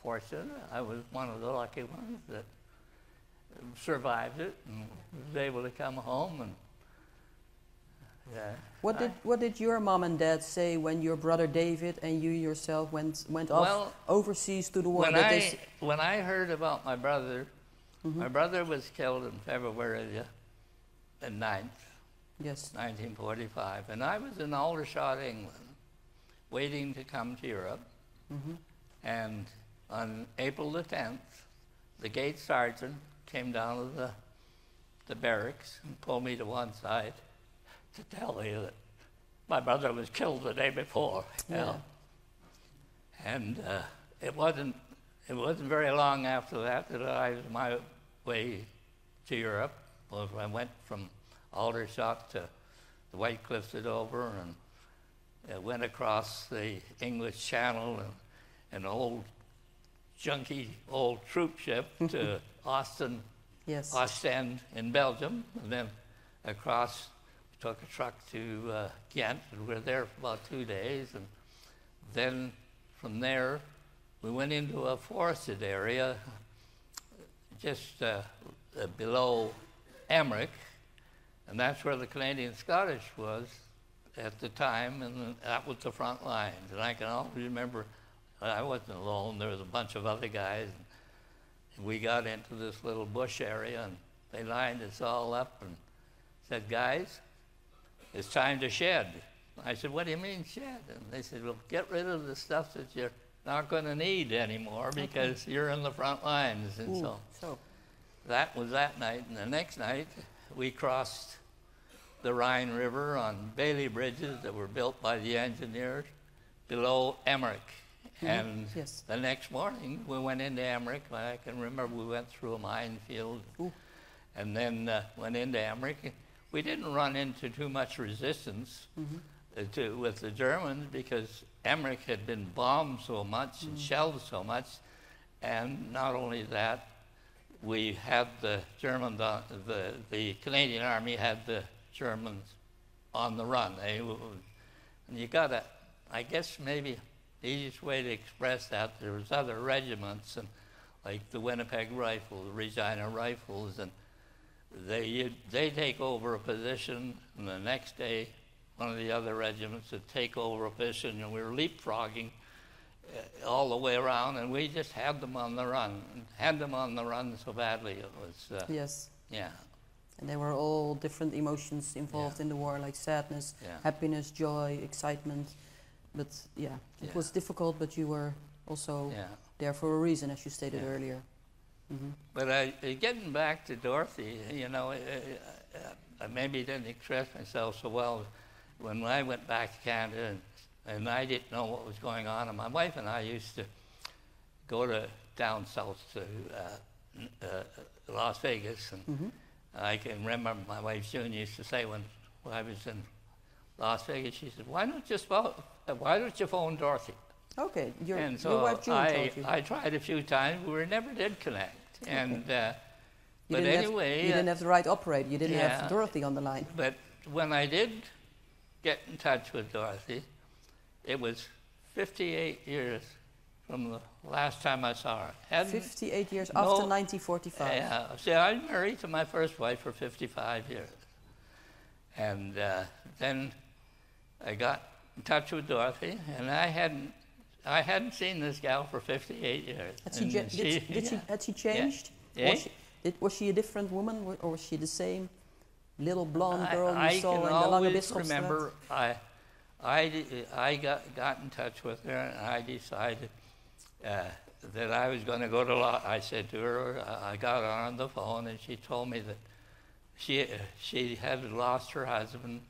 fortunate. I was one of the lucky ones that survived it and was able to come home. And what did your mom and dad say when your brother David and you yourself went off overseas to the war? When I heard about my brother, my brother was killed in February the 9th. Yes. 1945, and I was in Aldershot, England, waiting to come to Europe. Mm-hmm. And on April the 10th, the gate sergeant came down to the barracks and pulled me to one side to tell me that my brother was killed the day before. Yeah. And it wasn't very long after that I was on my way to Europe. Well, I went from Aldershot to the White Cliffs at Dover, and went across the English Channel and an old junky old troop ship to Ostend in Belgium, and then across, took a truck to Ghent, and we were there for about 2 days, and then from there we went into a forested area just below Emmerich. And that's where the Canadian Scottish was at the time, and that was the front lines. And I can always remember, I wasn't alone, there was a bunch of other guys. And we got into this little bush area, and they lined us all up and said, guys, it's time to shed. I said, what do you mean shed? And they said, well, get rid of the stuff that you're not going to need anymore because you're in the front lines. And so that was that night. And the next night, we crossed the Rhine River on Bailey bridges that were built by the engineers below Emmerich. Mm-hmm. And the next morning, we went into Emmerich. I can remember we went through a minefield and then went into Emmerich. We didn't run into too much resistance, with the Germans, because Emmerich had been bombed so much and shelled so much, and not only that, we had the Canadian Army had the Germans on the run. And you gotta, I guess maybe the easiest way to express that, there was other regiments, and like the Winnipeg Rifles, the Regina Rifles, and they take over a position, and the next day one of the other regiments would take over a position, and we were leapfrogging all the way around, and we just had them on the run, so badly. It was yes. Yeah. And there were all different emotions involved in the war, like sadness, happiness, joy, excitement. But it was difficult, but you were also there for a reason, as you stated earlier. Mm-hmm. But getting back to Dorothy, you know, I maybe didn't express myself so well. When I went back to Canada, and I didn't know what was going on, and my wife and I used to go down south to Las Vegas, and I can remember my wife June used to say when I was in Las Vegas, she said, "Why don't you phone Dorothy?" Okay, your And wife so June told you. I tried a few times. We never did connect. Okay. And you but anyway, you didn't have the right operator. You didn't have Dorothy on the line. But when I did get in touch with Dorothy, it was 58 years from the last time I saw her. 58 years after 1945. Yeah. See, I was married to my first wife for 55 years. And then I got in touch with Dorothy, and I hadn't seen this gal for 58 years. Had she changed? Yeah. Was she a different woman, or was she the same little blonde girl you saw in the I Lange can Bisschopstraat? remember I got in touch with her, and I decided that I was going to go to I said to her, I got her on the phone, and she told me that she had lost her husband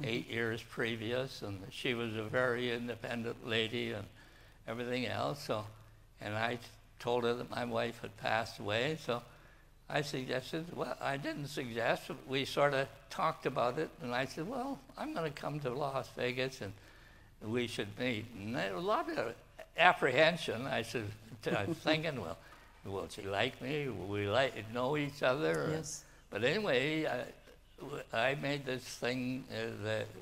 8 years previous, and she was a very independent lady and everything else. So, and I told her that my wife had passed away. So I suggested, well, I didn't suggest, we sort of talked about it, and I said, well, I'm going to come to Las Vegas, and we should meet. And there was a lot of apprehension. I said, I was thinking, well, will she like me? Will we know each other? Yes. But anyway, I made this thing,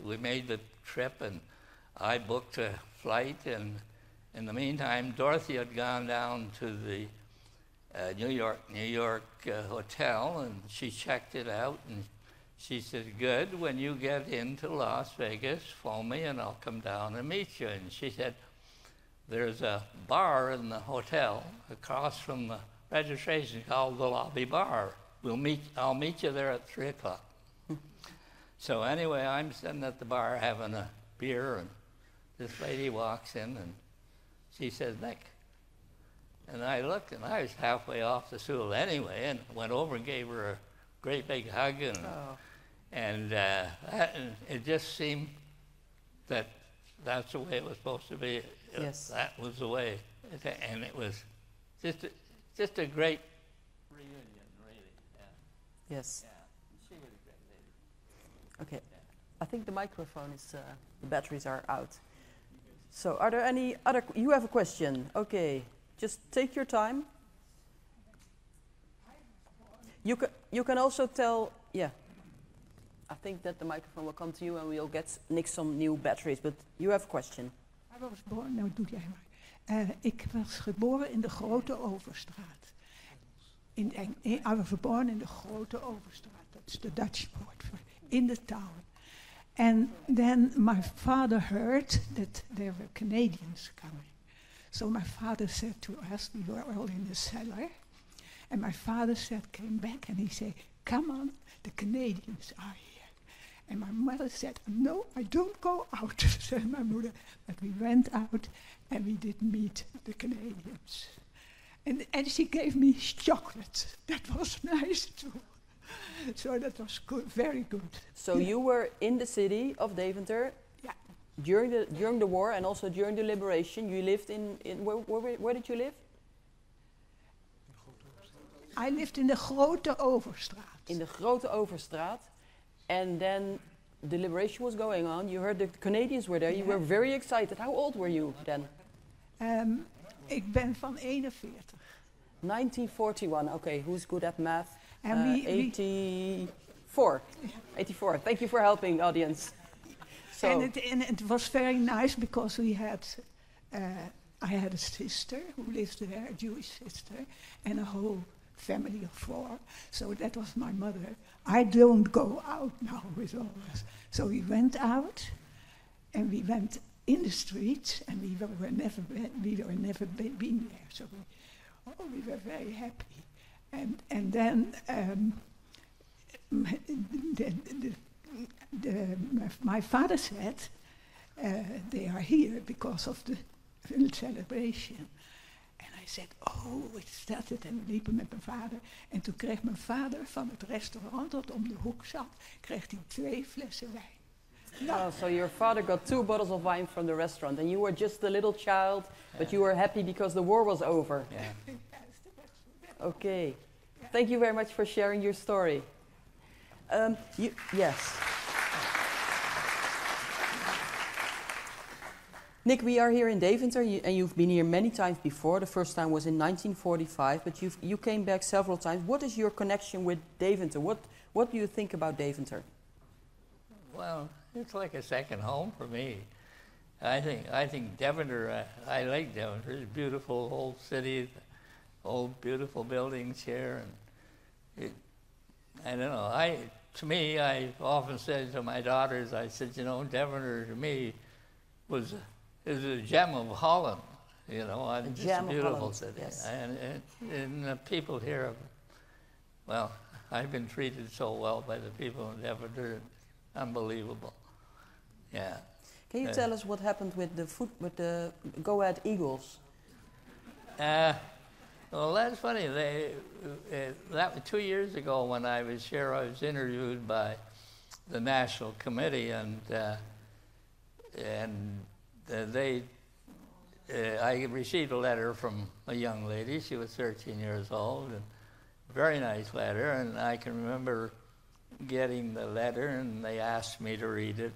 we made the trip, and I booked a flight, and in the meantime, Dorothy had gone down to the New York hotel, and she checked it out, and she said, good, when you get into Las Vegas, phone me, and I'll come down and meet you. And she said, there's a bar in the hotel across from the registration called the Lobby Bar. I'll meet you there at 3 o'clock. So anyway, I'm sitting at the bar having a beer, and this lady walks in, and she says, Nick. And I looked, and I was halfway off the stool anyway, and went over and gave her a great big hug, and it just seemed that that's the way it was supposed to be. Yes. That was the way, and it was just a great reunion, really. Yeah. Yes. Yeah. She was a great lady. Okay. I think the microphone is, the batteries are out. So are there any other, you have a question? Okay, just take your time. You can also tell, I think that the microphone will come to you and we'll get Nick some new batteries, but you have a question. I was born, nou doe jij maar. Ik was geboren in de Grote Overstraat. I was born in the Grote Overstraat. That's the Dutch word for in the town. And then my father heard that there were Canadians coming. So my father said to us, we were all in the cellar, and my father came back and he said, come on, the Canadians are here. And my mother said, no, I don't go out, said my mother. But we went out and we did meet the Canadians. And she gave me chocolate. That was nice too. So that was good, very good. So you were in the city of Deventer during the war and also during the liberation. You lived in where did you live? I lived in the Grote Overstraat. In the Grote Overstraat. And then the liberation was going on. You heard the Canadians were there. You were very excited. How old were you then? Ik ben van 41. 1941. Okay, who's good at math? And 84. 84. Thank you for helping, audience. So and it was very nice because we had, I had a sister who lives there, a Jewish sister, and a whole family of 4. So that was my mother. I don't go out now with all this. So we went out, and we went in the streets, and we were never been there. So we were very happy. And then my father said, they are here because of the celebration. En hij zei, oh, is dat het? En we liepen met mijn vader. En toen kreeg mijn vader van het restaurant dat om de hoek zat, kreeg hij 2 flessen wijn. Oh, so your father got 2 bottles of wine from the restaurant, and you were just a little child, but you were happy because the war was over. Yeah. Okay. Thank you very much for sharing your story. Yes. Nick, we are here in Deventer, and you've been here many times before. The first time was in 1945, but you came back several times. What is your connection with Deventer? What do you think about Deventer? Well, it's like a second home for me. I think Deventer. I like Deventer. It's a beautiful old city, old beautiful buildings here, and I don't know. To me, I often said to my daughters, I said, you know, Deventer to me is a gem of Holland. You know, it's a beautiful city, yes. And the people here, well, I've been treated so well by the people in Deventer. Unbelievable. Yeah. Can you tell us what happened with the Go Ahead Eagles? Well, that's funny. That was 2 years ago when I was here. I was interviewed by the National Committee, and I received a letter from a young lady. She was 13 years old, and very nice letter. And I can remember getting the letter, and they asked me to read it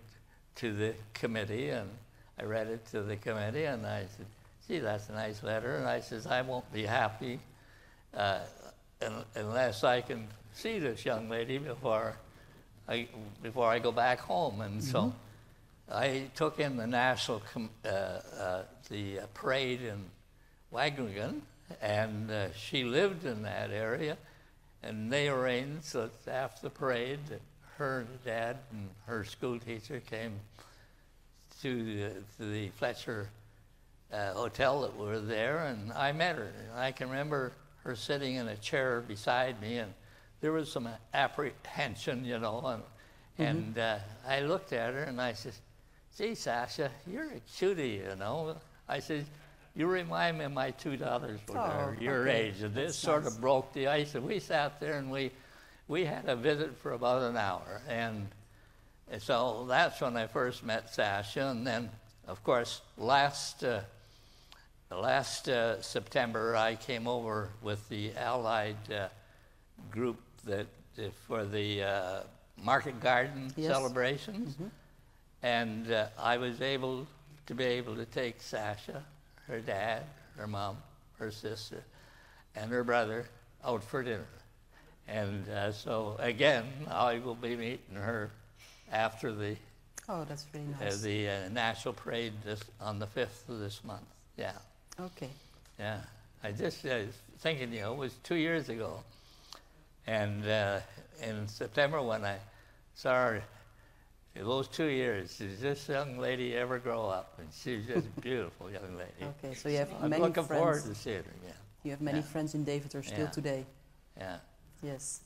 to the committee, and I read it to the committee, and I said, gee, that's a nice letter. And I says, I won't be happy unless I can see this young lady before I go back home. And so I took in the national the parade in Wageningen, and she lived in that area, and they arranged that after the parade, that her dad and her school teacher came to the Fletcher hotel that were there, and I met her. And I can remember her sitting in a chair beside me, and there was some apprehension, you know, and I looked at her and I said, gee, Sasha, you're a cutie, you know. I said, you remind me of my 2 daughters when they're your age. And this sort of broke the ice, and we sat there and we had a visit for about an hour. And so that's when I first met Sasha. And then, of course, last September, I came over with the Allied group that for the Market Garden celebrations. And I was able to take Sasha, her dad, her mom, her sister, and her brother out for dinner. And so again, I will be meeting her after the that's really nice. The national parade on the 5th of this month. Yeah. Okay. Yeah. I just thinking, you know, it was 2 years ago, and in September when I saw her. Those 2 years, did this young lady ever grow up? And she was just a beautiful young lady. Okay, so you have I'm many looking friends. forward to seeing her, yeah. You have many friends in Deventer still today. Yeah. Yes.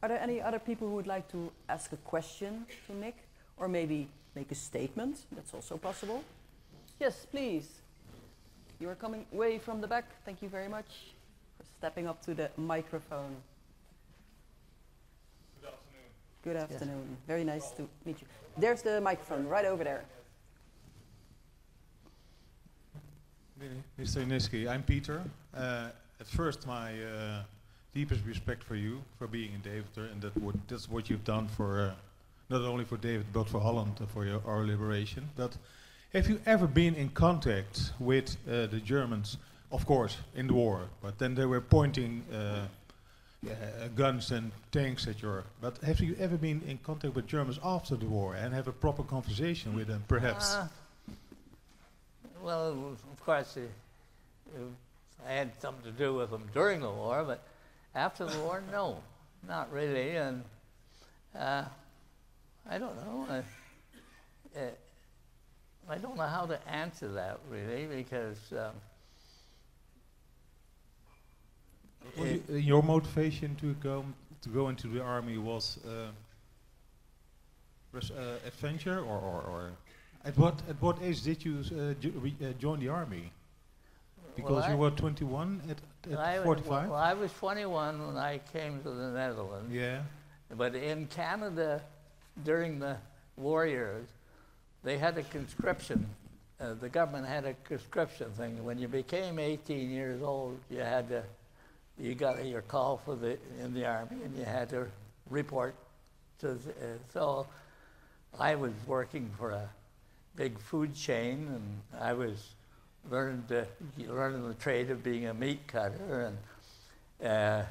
Are there any other people who would like to ask a question to Nick? Or maybe make a statement? That's also possible. Yes, please. You are coming way from the back. Thank you very much for stepping up to the microphone. Good afternoon. Yes. Very nice to meet you. There's the microphone, right over there. Mr. Janicki, I'm Peter. At first, my deepest respect for you for being in Deventer, and that's what you've done for not only for David but for Holland, for our liberation. But have you ever been in contact with the Germans, of course, in the war, but then they were pointing guns and tanks at your... But have you ever been in contact with Germans after the war and have a proper conversation with them, perhaps? Well, of course, I had something to do with them during the war, but after the war, no, not really. And I don't know. I don't know how to answer that, really, because... your motivation to go into the army was adventure, or at what age did you join the army? Because you were 21 at 45. Well, I was 21 when I came to the Netherlands. Yeah. But in Canada, during the war years, they had a conscription. The government had a conscription thing. When you became 18 years old, you got your call in the army, and you had to report to. So I was working for a big food chain, and I was learning the trade of being a meat cutter, and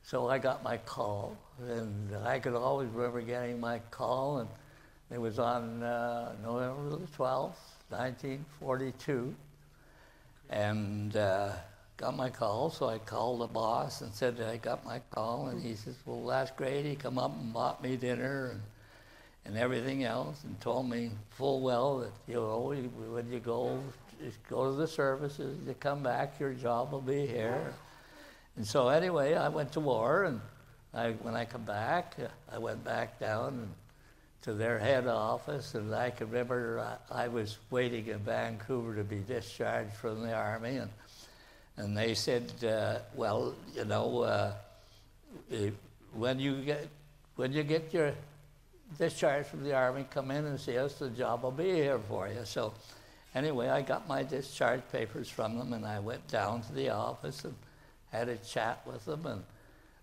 so I got my call, and I could always remember getting my call, and it was on November the 12th, 1942, and got my call, so I called the boss and said I got my call, and he says, well, that's great. He come up and bought me dinner and everything else, and told me full well that, when you go, just go to the services, you come back, your job will be here. And so anyway, I went to war, and when I come back, I went back down to their head office, and I can remember I was waiting in Vancouver to be discharged from the army, and they said, well, when you get your discharge from the army, come in and see us, the job will be here for you. So anyway, I got my discharge papers from them, and I went down to the office and had a chat with them, and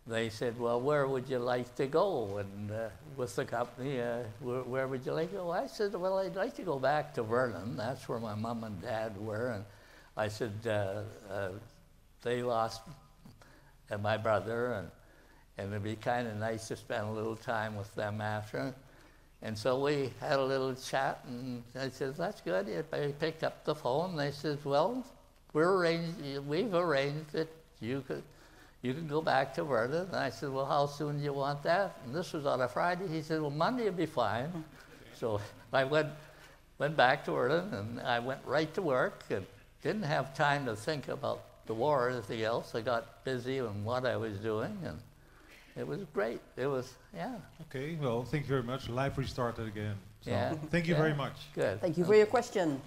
they said, well, where would you like to go? And with the company, where would you like to go? I said, well, I'd like to go back to Vernon. That's where my mom and dad were. And I said, they lost my brother, and it'd be kind of nice to spend a little time with them after. And so we had a little chat, and I said, that's good. I picked up the phone, and they said, well, we've arranged that you can go back to Vernon. And I said, well, how soon do you want that? And this was on a Friday. He said, well, Monday will be fine. So I went back to Vernon, and I went right to work, and didn't have time to think about the war or anything else. I got busy in what I was doing, and it was great. It was, yeah. Okay, well, thank you very much. Life restarted again. So yeah. Thank you very much. Good. Thank you for your question.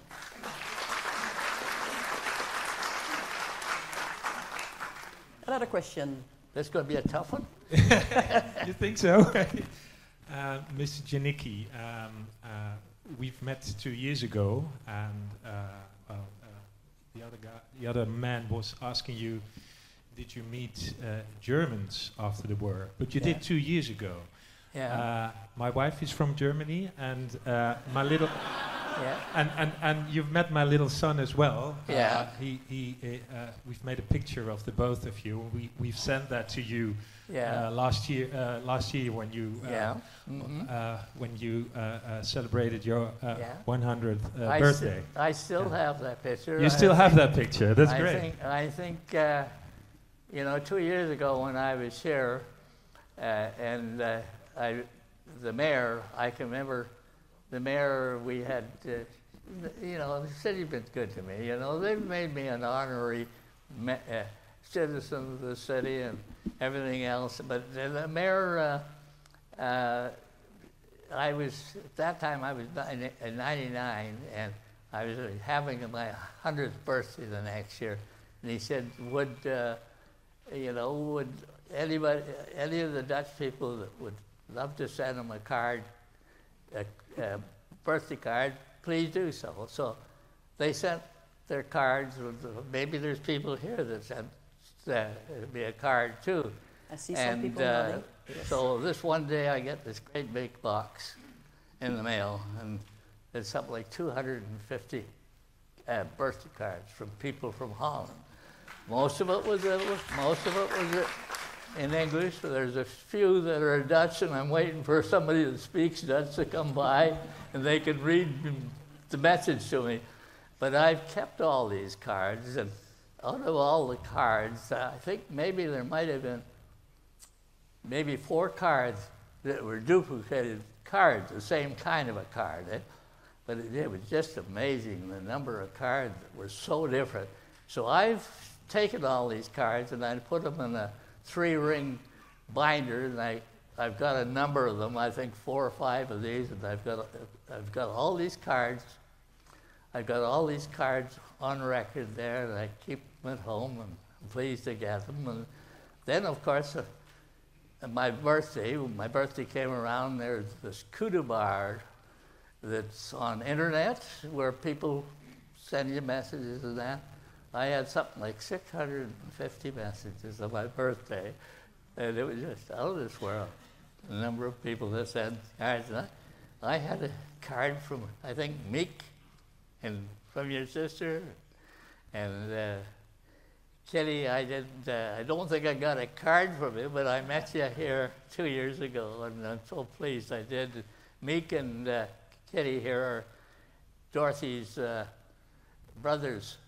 Another question. This is going to be a tough one. You think so? Mr. Janicki, we've met 2 years ago, and the other man was asking you, did you meet Germans after the war? But you did 2 years ago. Yeah. My wife is from Germany, and my little... Yeah. And you've met my little son as well. Yeah. We've made a picture of the both of you. We've sent that to you last year when you when you celebrated your 100th birthday. I still have that picture. You still have that picture. That's great. I think 2 years ago when I was here, and the mayor, I can remember. The mayor, we had, the city's been good to me. They've made me an honorary citizen of the city and everything else. But the mayor, I was, at that time I was in 99, and I was having my 100th birthday the next year. And he said, would anybody, any of the Dutch people that would love to send him a card, birthday card, please do so. So they sent their cards. Maybe there's people here that sent me a card too. I see some people nodding. So this one day I get this great big box, in the mail, and there's something like 250 birthday cards from people from Holland. Most of it was in English, but there's a few that are Dutch, and I'm waiting for somebody that speaks Dutch to come by, and they can read the message to me. But I've kept all these cards, and out of all the cards, I think maybe there might have been maybe 4 cards that were duplicated cards, the same kind of a card. But it was just amazing, the number of cards that were so different. So I've taken all these cards and I put them in a 3-ring binder, and I've got a number of them, I think 4 or 5 of these, and I've got all these cards. I've got all these cards on record there, and I keep them at home, and I'm pleased to get them. And then, of course, my birthday came around, there's this kudu bar that's on internet where people send you messages and that. I had something like 650 messages on my birthday, and it was just out of this world. The number of people that sent cards. And I had a card from, I think, Meek, and from your sister, and Kitty, I don't think I got a card from you, but I met you here 2 years ago, and I'm so pleased I did. Meek and Kitty here are Dorothy's brother's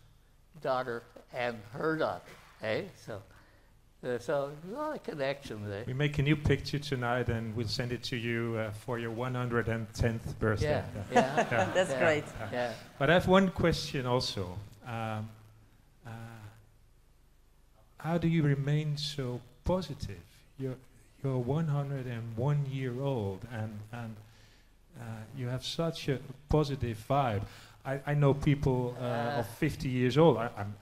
daughter and her daughter, hey? So there's a lot of connection there. We make a new picture tonight, and we'll send it to you for your 110th birthday. Yeah. That's great. Yeah. But I have one question also. How do you remain so positive? You're 101 year old, and you have such a positive vibe. I know people of 50 years old. I'm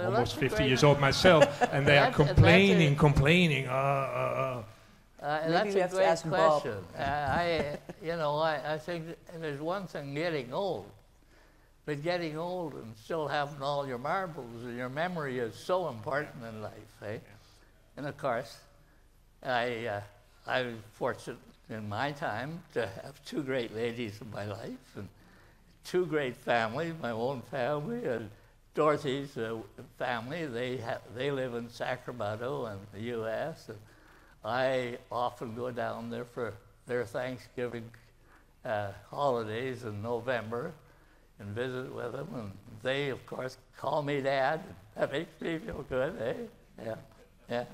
almost 50 years old myself, and they are complaining. That's a great question. I think there's one thing getting old, but getting old and still having all your marbles and your memory is so important in life, eh? And of course, I was fortunate in my time to have 2 great ladies in my life, and 2 great families, my own family and Dorothy's family. They live in Sacramento in the U.S., and I often go down there for their Thanksgiving holidays in November and visit with them, and they, of course, call me Dad. That makes me feel good, eh? Yeah.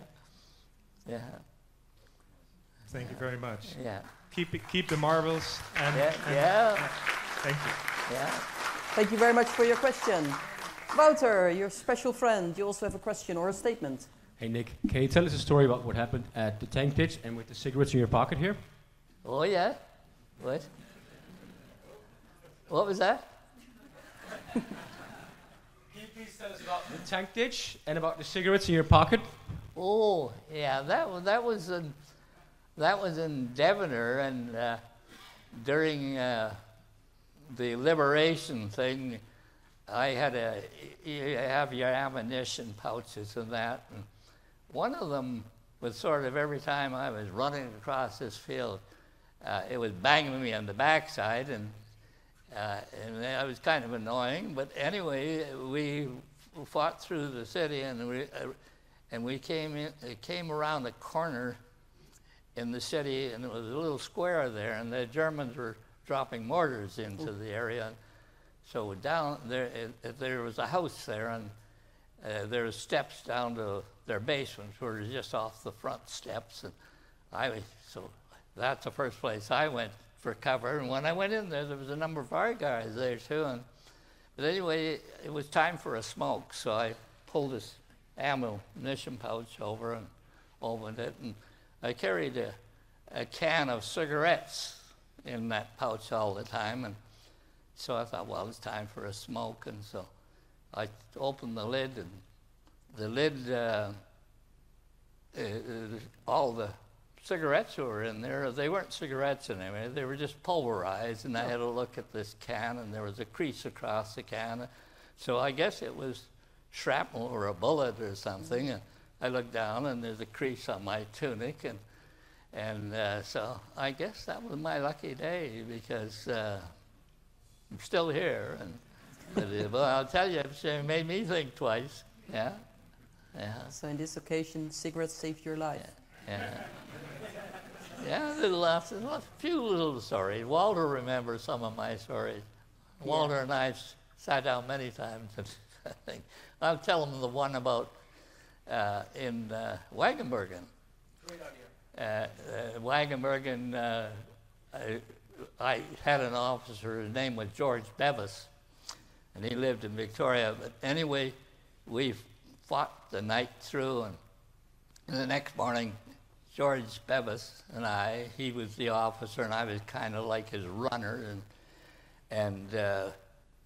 Thank you very much. Yeah. Keep the marbles. And thank you. Yeah. Thank you very much for your question. Wouter, your special friend, you also have a question or a statement. Hey Nick, can you tell us a story about what happened at the tank ditch and with the cigarettes in your pocket here? Oh yeah? What? What was that? Can you please tell us about the tank ditch and about the cigarettes in your pocket? Oh yeah, that was in Deventer, and during the liberation thing, you have your ammunition pouches and that, and one of them was sort of every time I was running across this field, it was banging me on the backside, and I was kind of annoying. But anyway, we fought through the city, and we came around the corner in the city, and there was a little square there, and the Germans were dropping mortars into the area. So down there, there was a house there, and there were steps down to their basements, were just off the front steps, and so that's the first place I went for cover. And when I went in there was a number of our guys there too. But anyway, it was time for a smoke, so I pulled this ammunition pouch over and opened it, and I carried a can of cigarettes in that pouch all the time, and so I thought, well, it's time for a smoke, and so I opened the lid, and the lid, all the cigarettes were in there. They weren't cigarettes anyway, they were just pulverized, and I had a look at this can, and there was a crease across the can, so I guess it was shrapnel or a bullet or something, and I looked down, and there's a crease on my tunic, And so I guess that was my lucky day because I'm still here. And well, I'll tell you, it made me think twice. Yeah. Yeah. So in this occasion, cigarettes saved your life. Yeah. Yeah, a few little stories. Walter remembers some of my stories. Yeah. Walter and I sat down many times. I think I'll tell him the one about in Wagenbergen. Great idea. Wagenbergen, I had an officer, his name was George Bevis, and he lived in Victoria. But anyway, we fought the night through, and the next morning, George Bevis and he was the officer, and I was kind of like his runner, and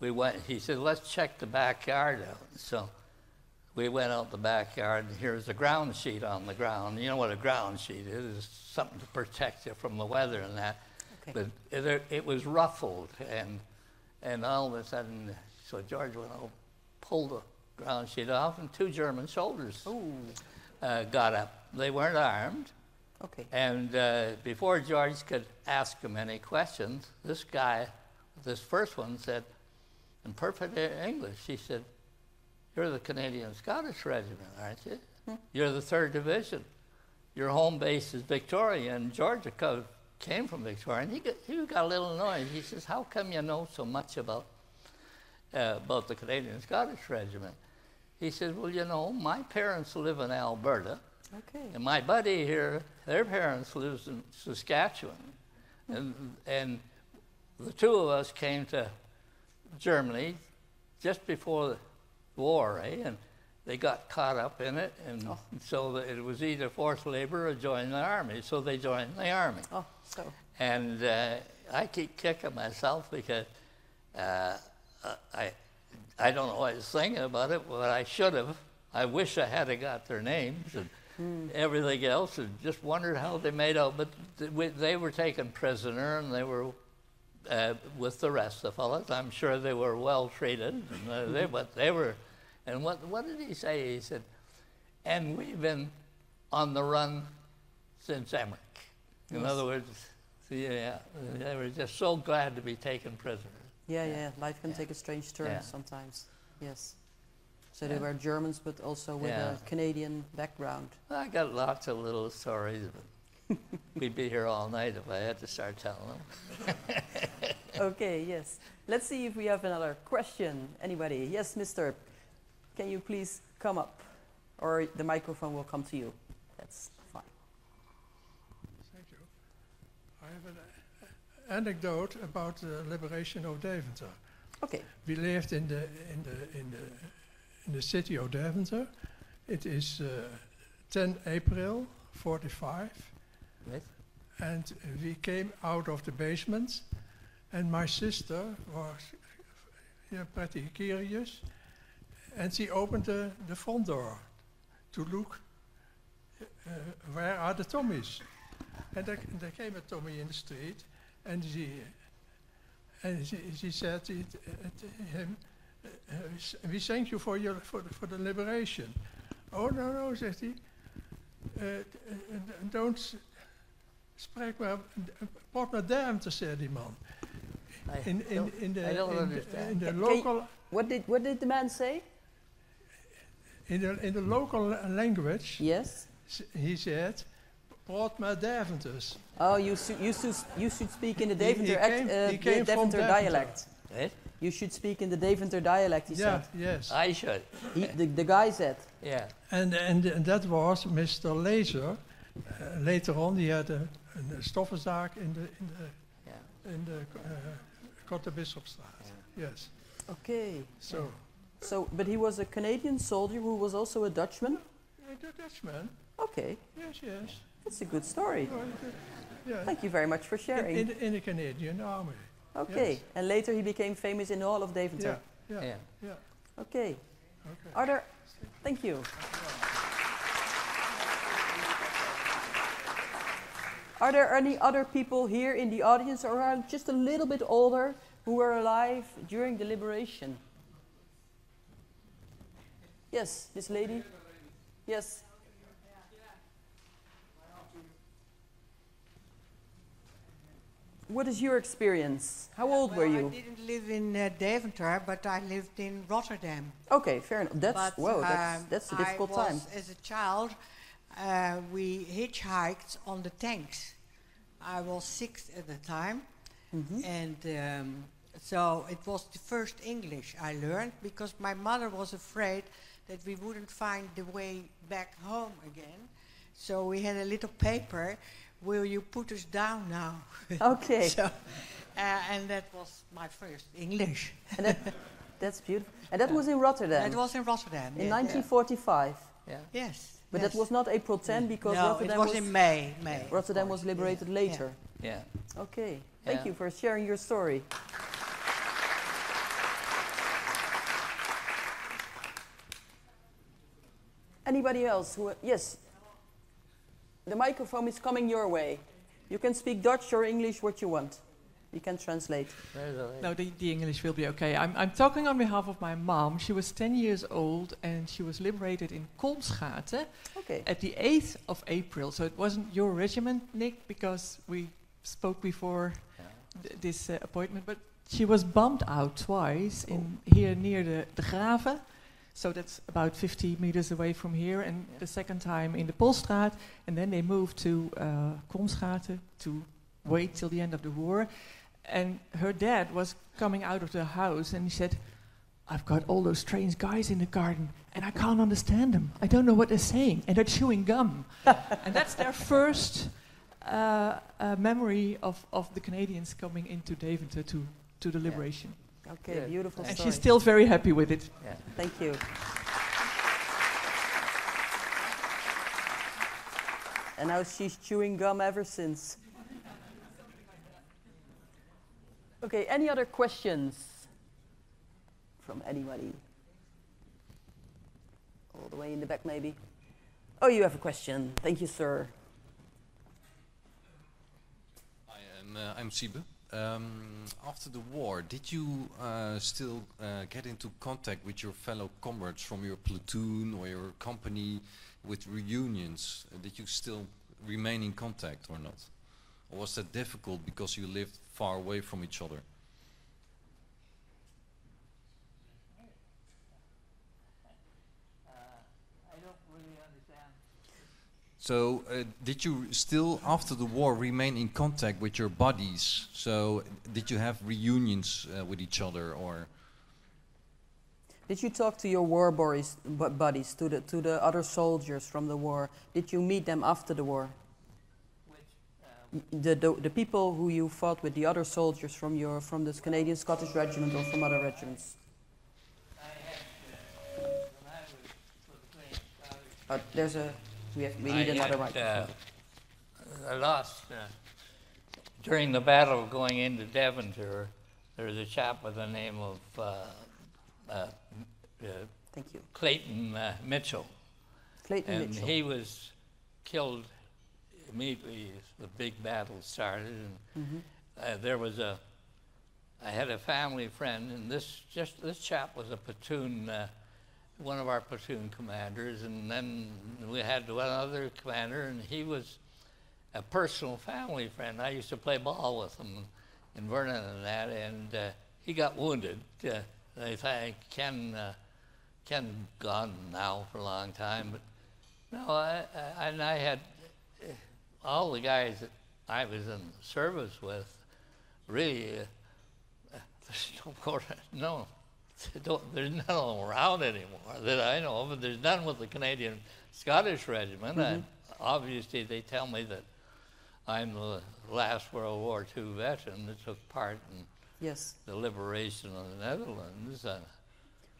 we went, he said, let's check the backyard out. So we went out the backyard, and here's a ground sheet on the ground. You know what a ground sheet is? It's something to protect you from the weather and that. Okay. But it was ruffled, and all of a sudden, so George went over, pulled the ground sheet off, and two German soldiers got up. They weren't armed. Okay. And before George could ask him any questions, this guy, this first one said, in perfect English, he said, "You're the Canadian Scottish Regiment, aren't you? You're the 3rd Division. Your home base is Victoria." And George came from Victoria, and he got a little annoyed. He says, "How come you know so much about the Canadian Scottish Regiment?" He said, "Well, you know, my parents live in Alberta, and my buddy here, their parents lives in Saskatchewan, and the two of us came to Germany just before the war, and they got caught up in it, and so it was either forced labor or join the army. So they joined the army. And I keep kicking myself because I don't know what I was thinking about it, but I should have. I wish I had got their names and everything else, and just wondered how they made out. But they were taken prisoner, and they were with the rest of the fellows. I'm sure they were well treated. And they were. And what did he say? He said, "And we've been on the run since Emmerich." In other words, they were just so glad to be taken prisoner. Yeah. Life can take a strange turn sometimes. Yes. So they were Germans, but also with a Canadian background. I got lots of little stories, but we'd be here all night if I had to start telling them. Okay, yes. Let's see if we have another question. Anybody? Yes, mister. Can you please come up? Or the microphone will come to you. That's fine. Thank you. I have an anecdote about the liberation of Deventer. Okay. We lived in the city of Deventer. It is 10 April 45. Yes. And we came out of the basement, and my sister was pretty curious, and she opened the front door to look where are the Tommies. And there came a Tommy in the street, and she said to him, "We thank you for the liberation." "Oh no," said he. "Don't spreek maar, praat maar Deventer," zei die man. I don't understand. In the local. What did the man say? In the local language, yes, he said, "Praat maar Deventers." Oh, you should speak in the Deventer Deventer dialect. Yes? You should speak in the Deventer dialect, he said. Yes. I should. The guy said. Yeah. And that was Mr. Laser. Later on, he had a stoffenzaak in the Korte-Bisschopstraat. Yes. Okay. So, but he was a Canadian soldier who was also a Dutchman? A Dutchman. Okay. Yes. That's a good story. Yeah. Thank you very much for sharing. In the Canadian Army. Okay. Yes. And later he became famous in all of Deventer. Yeah. Okay. Are there... Thank you. Are there any other people here in the audience or are just a little bit older who were alive during the liberation? Yes, this lady. Yes. what is your experience? How old were you? I didn't live in Deventer, but I lived in Rotterdam. Okay, fair enough. That's a difficult time. As a child, we hitchhiked on the tanks. I was 6 at the time, and so it was the first English I learned, because my mother was afraid that we wouldn't find the way back home again. So we had a little paper, will you put us down now? Okay. So, and that was my first English. And that's beautiful. And that was in Rotterdam? That was in Rotterdam, in 1945? Yeah. Yes. But that was not April 10 because no, Rotterdam it was in May. Rotterdam was liberated later. Yeah. Okay. Thank you for sharing your story. Anybody else? Yes. The microphone is coming your way. You can speak Dutch or English, what you want. You can translate. No, the English will be okay. I'm talking on behalf of my mom. She was 10 years old and she was liberated in Kolmsgaten at the 8th of April. So it wasn't your regiment, Nick, because we spoke before this appointment. But she was bombed out twice in here near the Graven. So that's about 50 meters away from here. And the second time in the Polstraat. And then they moved to Kolmsgaten to wait till the end of the war. And her dad was coming out of the house and he said, I've got all those strange guys in the garden and I can't understand them. I don't know what they're saying. And they're chewing gum. And that's their first memory of the Canadians coming into Deventer to the liberation. Okay, beautiful and story. she's still very happy with it. Yeah. Thank you. And now she's chewing gum ever since. Okay, any other questions from anybody? All the way in the back, maybe. Oh, you have a question. Thank you, sir. I'm Siebe. After the war, did you still get into contact with your fellow comrades from your platoon or your company with reunions? Did you still remain in contact or not? Or was that difficult because you lived far away from each other? I don't really understand. So, did you still, after the war, remain in contact with your buddies? So, did you have reunions with each other, or? Did you talk to your war buddies, to the other soldiers from the war? Did you meet them after the war? The people who you fought with, the other soldiers from the Canadian Scottish Regiment or from other regiments? We need another microphone. I lost during the battle going into Deventer. There was a chap with the name of Thank you. Clayton Mitchell. Clayton Mitchell. And he was killed immediately as the big battle started. And I had a family friend, and this chap was a platoon. One of our platoon commanders, and then we had one other commander, and he was a personal family friend. I used to play ball with him in Vernon and that, and he got wounded. They think Ken gone now for a long time, but no, I had all the guys that I was in service with. Really, there's none of them around anymore that I know of, but there's none with the Canadian Scottish Regiment. Obviously, they tell me that I'm the last World War II veteran that took part in the liberation of the Netherlands.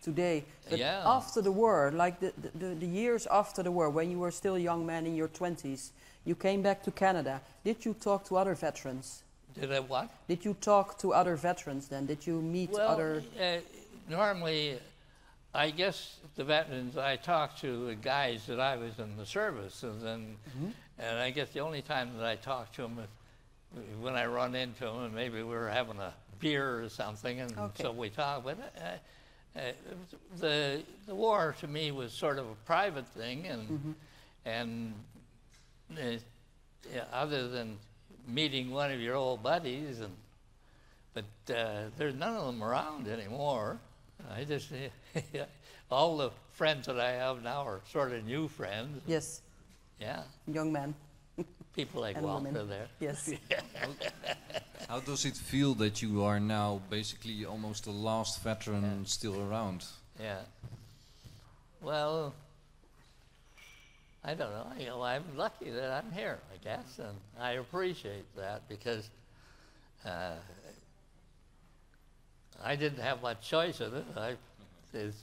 Today, but after the war, like the years after the war, when you were still a young man in your 20s, you came back to Canada. Did you talk to other veterans? Did I what? Did you talk to other veterans then? Did you meet other... Normally, I guess the veterans I talked to, the guys that I was in the service, and I guess the only time that I talked to them is when I run into them, and maybe we were having a beer or something, and so we talked. But the war to me was sort of a private thing, and other than meeting one of your old buddies, but there's none of them around anymore. I just, all the friends that I have now are sort of new friends. Yes. Yeah. Young men. People like And Wouter women. there. Yes. How does it feel that you are now basically almost the last veteran still around? Yeah. Well, I don't know. You know, I'm lucky that I'm here, I guess, and I appreciate that because I didn't have much choice in it. I was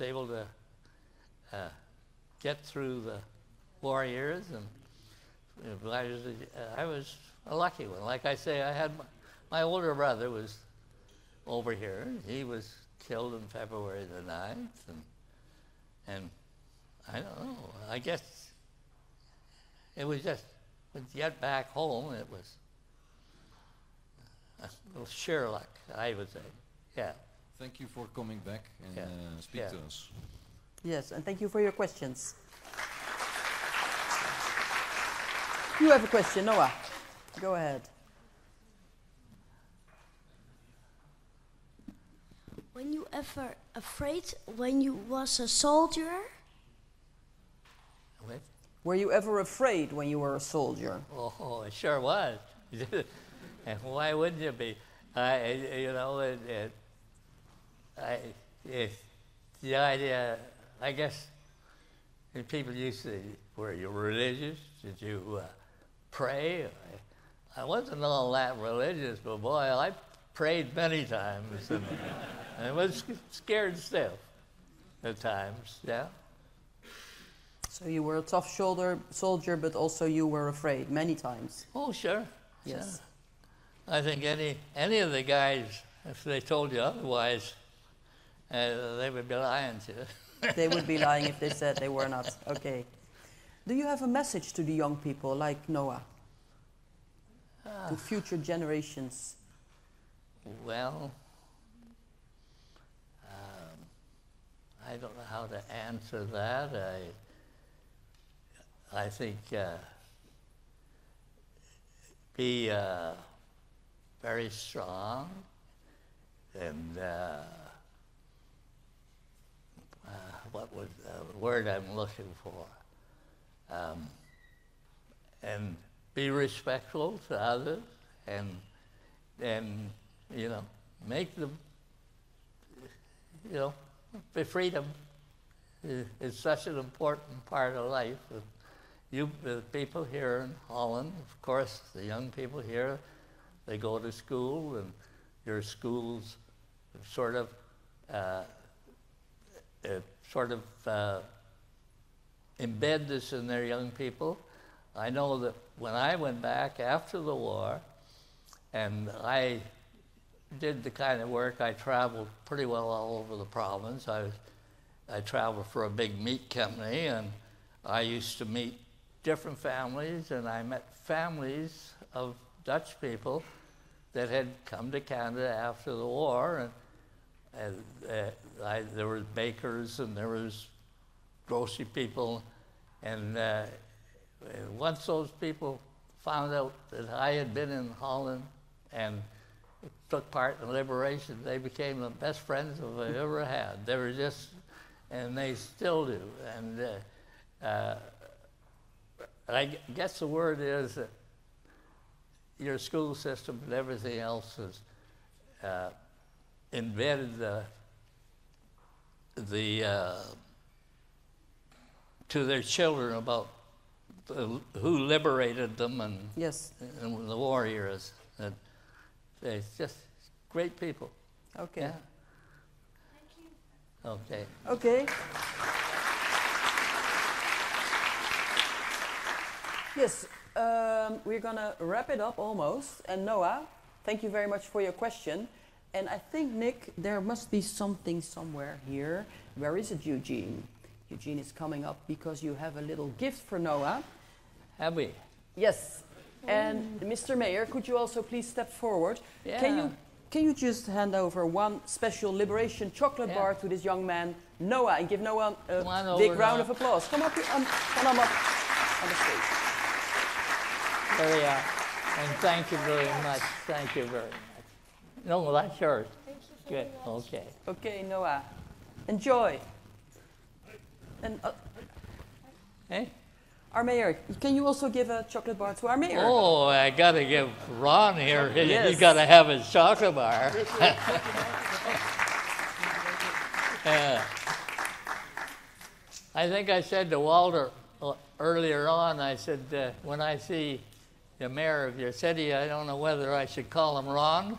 able to get through the war years, and I was a lucky one. Like I say, I had my older brother was over here. He was killed on February the 9th, and I don't know. I guess it was just when you get back home, it was a little sheer luck, I would say. Yeah. Thank you for coming back and speak to us. Yes, and thank you for your questions. You have a question, Noah. Go ahead. Were you ever afraid when you was a soldier? What? Were you ever afraid when you were a soldier? Oh, it sure was. And why wouldn't you be? The idea, I guess, people used to, were you religious? Did you pray? I wasn't all that religious, but boy, I prayed many times, and I was scared stiff at times, yeah. So you were a tough soldier, but also you were afraid many times. Oh, sure. Yes. Yeah. I think any of the guys, if they told you otherwise, they would be lying to you. They would be lying if they said they were not. Okay. Do you have a message to the young people like Noah? To future generations? Well, I don't know how to answer that. I think be very strong, and what was the word I'm looking for? And be respectful to others, and make them, the freedom is such an important part of life. The people here in Holland, of course, the young people here, they go to school, and your schools sort of embed this in their young people. I know that when I went back after the war, and I did the kind of work, I traveled pretty well all over the province. I traveled for a big meat company, and I used to meet different families, and I met families of Dutch people that had come to Canada after the war, and there were bakers and there was grocery people, and once those people found out that I had been in Holland and took part in liberation, they became the best friends I've ever had. They were just, and they still do. And I guess the word is that your school system and everything else has embedded to their children about who liberated them and, and the warriors. And they're just great people. Okay. Yeah. Okay. Okay. Yes, we're gonna wrap it up almost. And Noah, thank you very much for your question. And I think, Nick, there must be something somewhere here. Where is it, Eugene? Eugene is coming up because you have a little gift for Noah. Have we? Yes. And Mr. Mayor, could you also please step forward? Yeah. Can you just hand over one special Liberation chocolate bar to this young man, Noah, and give Noah a big round of applause. Come up here, come on up on the stage. There we are. And thank you very much. Thank you very much. No, that's yours. Good. Okay. Okay, Noah. Enjoy. And hey? Our mayor, can you also give a chocolate bar to our mayor? Oh, I got to give Ron here. Yes. He's got to have his chocolate bar. I think I said to Walter earlier on, I said, when I see the mayor of your city, I don't know whether I should call him Ron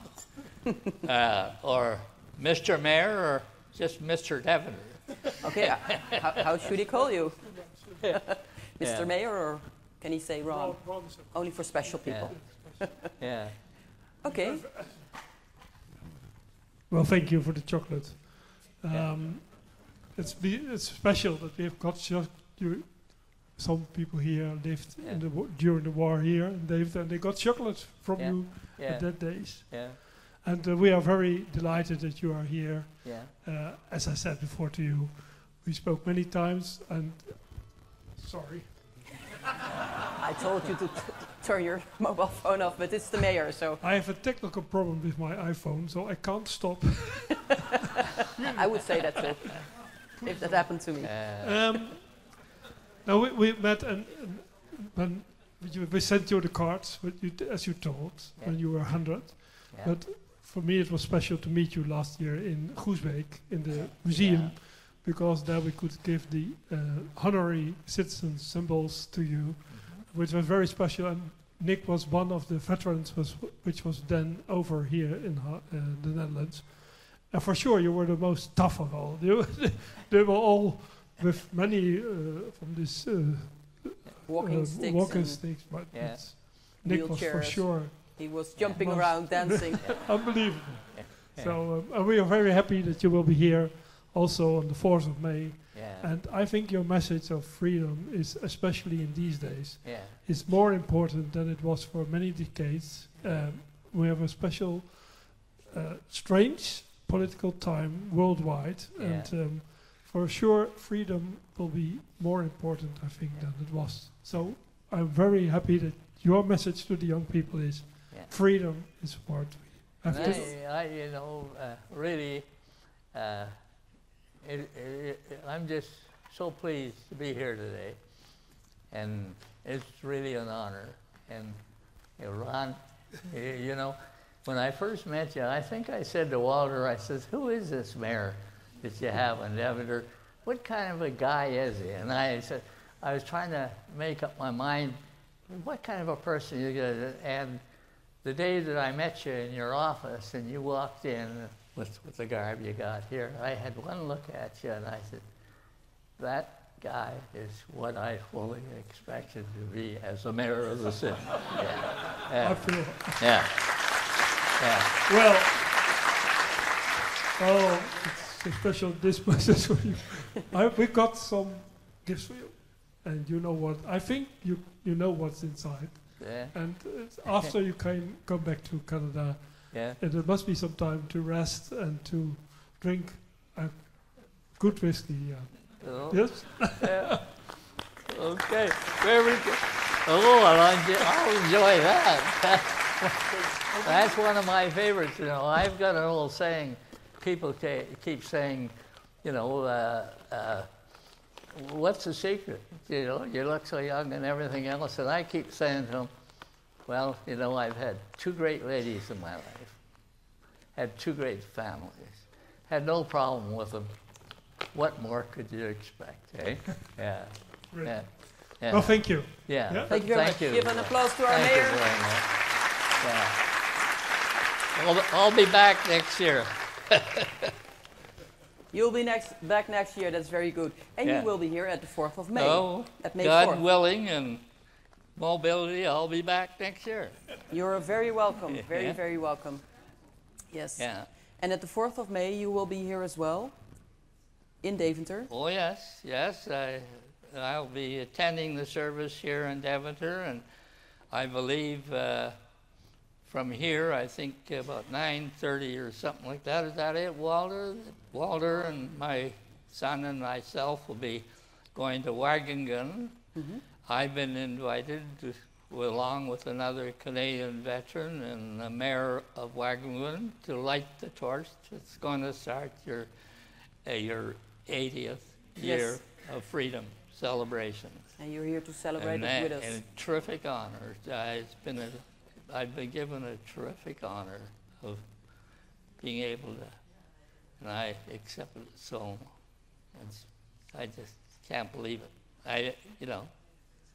or Mr. Mayor or just Mr. Deventer. Okay, how should he call you? Mr. Yeah. Mayor, or can he say Ron? Only for special people. Yeah. Okay. Well, thank you for the chocolate. It's special that we have got some people here lived during the war here in Deventer, and they got chocolate from you at that days. Yeah. And we are very delighted that you are here. Yeah. As I said before to you, we spoke many times, and sorry. I told you to turn your mobile phone off, but it's the mayor, so. I have a technical problem with my iPhone, so I can't stop. I would say that too, if that happened to me. Now we met, and when we sent you the cards, as you told, when you were 100. Yeah. But for me, it was special to meet you last year in Groesbeek in the museum, because there we could give the honorary citizen symbols to you, which was very special. And Nick was one of the veterans, which was then over here in the Netherlands. And for sure, you were the most tough of all. They were all with many from this walking sticks, but Nick was for wheelchairs. Sure. He was jumping around, dancing. Unbelievable. So we are very happy that you will be here also on the 4th of May. And I think your message of freedom is, especially in these days, is more important than it was for many decades. We have a special, strange political time worldwide. And for sure, freedom will be more important, I think, than it was. So I'm very happy that your message to the young people is freedom is what we have to. Really, I'm just so pleased to be here today, and it's really an honor. And Ron, when I first met you, I think I said to Walter, I said, "Who is this mayor that you have in Deventer? What kind of a guy is he?" And I said, I was trying to make up my mind, what kind of a person you're going to. And the day that I met you in your office and you walked in with the garb you got here, I had one look at you and I said, that guy is what I fully expected to be as the mayor of the city. I feel. Well, it's a special display for you. We got some gifts for you, and you know what? I think you know what's inside. Yeah. And after you come back to Canada, and there must be some time to rest and to drink a good whiskey. Yes. Okay. Very good. Oh, I'll enjoy that. That's one of my favorites. I've got an old saying. People keep saying, what's the secret? You look so young and everything else. And I keep saying to them, well, I've had two great ladies in my life, had two great families, had no problem with them. What more could you expect, eh? Yeah. Yeah. Well, thank you. Yeah. Thank you very much. Give an applause to our mayor. Thank you very much. Yeah. I'll be back next year. You'll be back next year. That's very good. And you will be here at the 4th of May. Oh, at May God 4th. willing and mobility, I'll be back next year. You're very welcome. Very, very welcome. Yes. Yeah. And at the 4th of May, you will be here as well, in Deventer. Oh, yes. I'll be attending the service here in Deventer, and I believe from here, I think about 9:30 or something like that. Is that it, Walter? Walter and my son and myself will be going to Wageningen. Mm-hmm. I've been invited along with another Canadian veteran and the mayor of Wagamon, to light the torch. It's going to start your 80th year of freedom celebration. And you're here to celebrate it with us. And a terrific honor. I've been given a terrific honor of being able to, and I accept it so. I just can't believe it.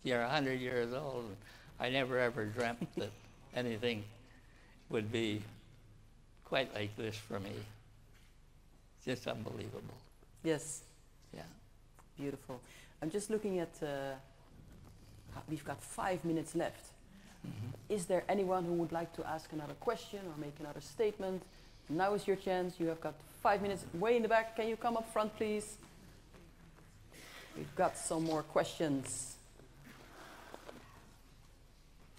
You're 100 years old, and I never ever dreamt that anything would be quite like this for me. Just unbelievable. Yes. Yeah. Beautiful. I'm just looking at, we've got 5 minutes left. Is there anyone who would like to ask another question or make another statement? Now is your chance. You have got 5 minutes. Way in the back, can you come up front, please? We've got some more questions.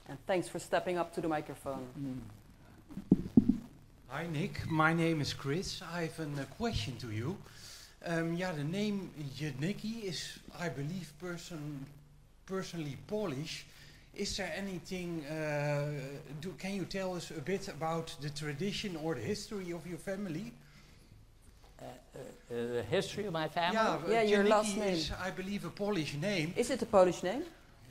And thanks for stepping up to the microphone. Hi Nick, my name is Chris. I have a question to you. The name Janicki is, I believe, personally Polish. Is there anything, can you tell us a bit about the tradition or the history of your family? The history of my family? Yeah, your last name. Is, I believe, a Polish name. Is it a Polish name?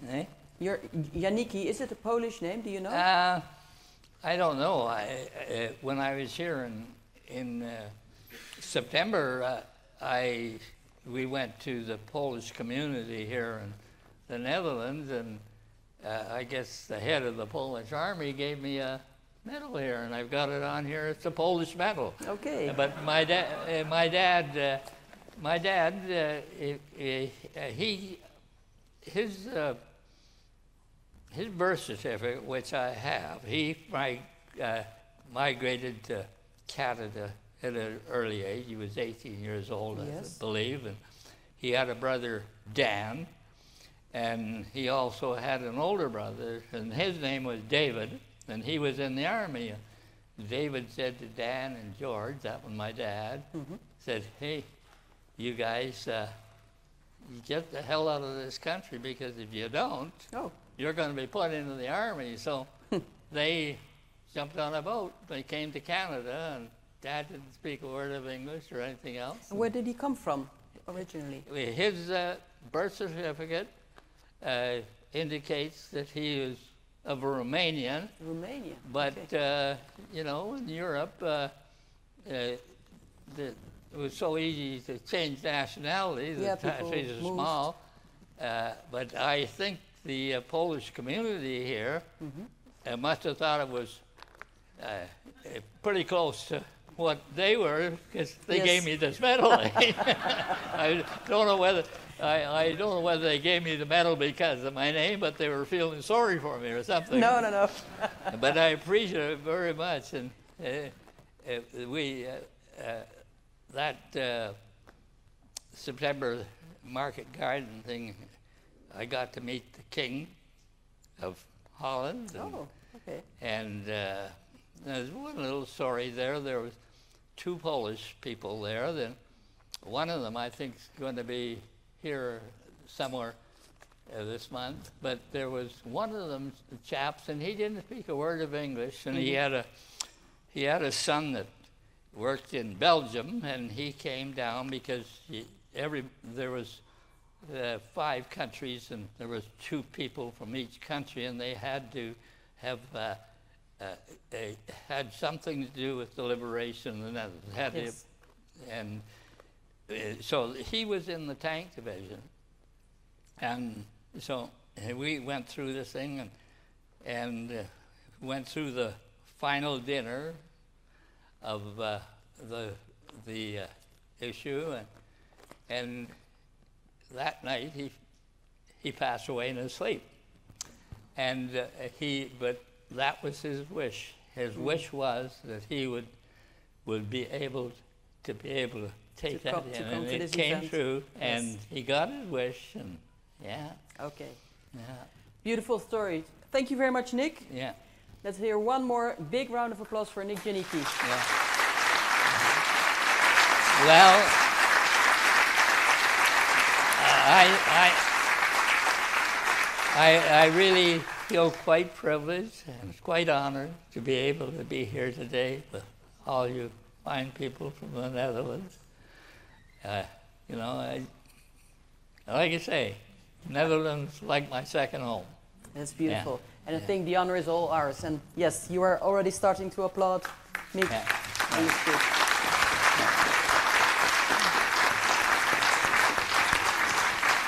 Eh? Your Janicki, is it a Polish name? Do you know? I don't know. When I was here in September, we went to the Polish community here in the Netherlands, and I guess the head of the Polish army gave me a medal here, and I've got it on here. It's a Polish medal. Okay. But my dad, his birth certificate, which I have, he migrated to Canada at an early age. He was 18 years old, I believe, and he had a brother, Dan, and he also had an older brother, and his name was David, and he was in the army. David said to Dan and George, that was my dad, said, hey, you guys, you get the hell out of this country, because if you don't, you're going to be put into the army. So they jumped on a boat. They came to Canada, and Dad didn't speak a word of English or anything else. And where did he come from originally? His birth certificate indicates that he is of a Romanian. Romanian. But, in Europe, it was so easy to change nationality. The countries are small. But I think the Polish community here must have thought it was pretty close to what they were, because they gave me this medal. I don't know whether they gave me the medal because of my name, but they were feeling sorry for me or something. No. But I appreciate it very much, and that September market garden thing, I got to meet the King of Holland. And there's one little story there. There was 2 Polish people there. Then one of them, I think, is going to be here somewhere this month. But there was one of them chaps, and he didn't speak a word of English. And he had a son that worked in Belgium, and he came down because there was 5 countries, and there was 2 people from each country, and they had to have had something to do with the liberation of the Netherlands. And so he was in the tank division, and so we went through this thing and went through the final dinner of the issue, and that night he passed away in his sleep, and but that was his wish. His wish was that he would be able to take that in, and it came true, and he got his wish, and Okay. Beautiful story. Thank you very much, Nick. Yeah. Let's hear one more big round of applause for Nick Janicki. Well, I really feel quite privileged and quite honored to be able to be here today with all you fine people from the Netherlands. You know, like I say, Netherlands like my second home. That's beautiful. Yeah. And I think the honor is all ours. And yes, you are already starting to applaud. Nick. Yeah. That is good.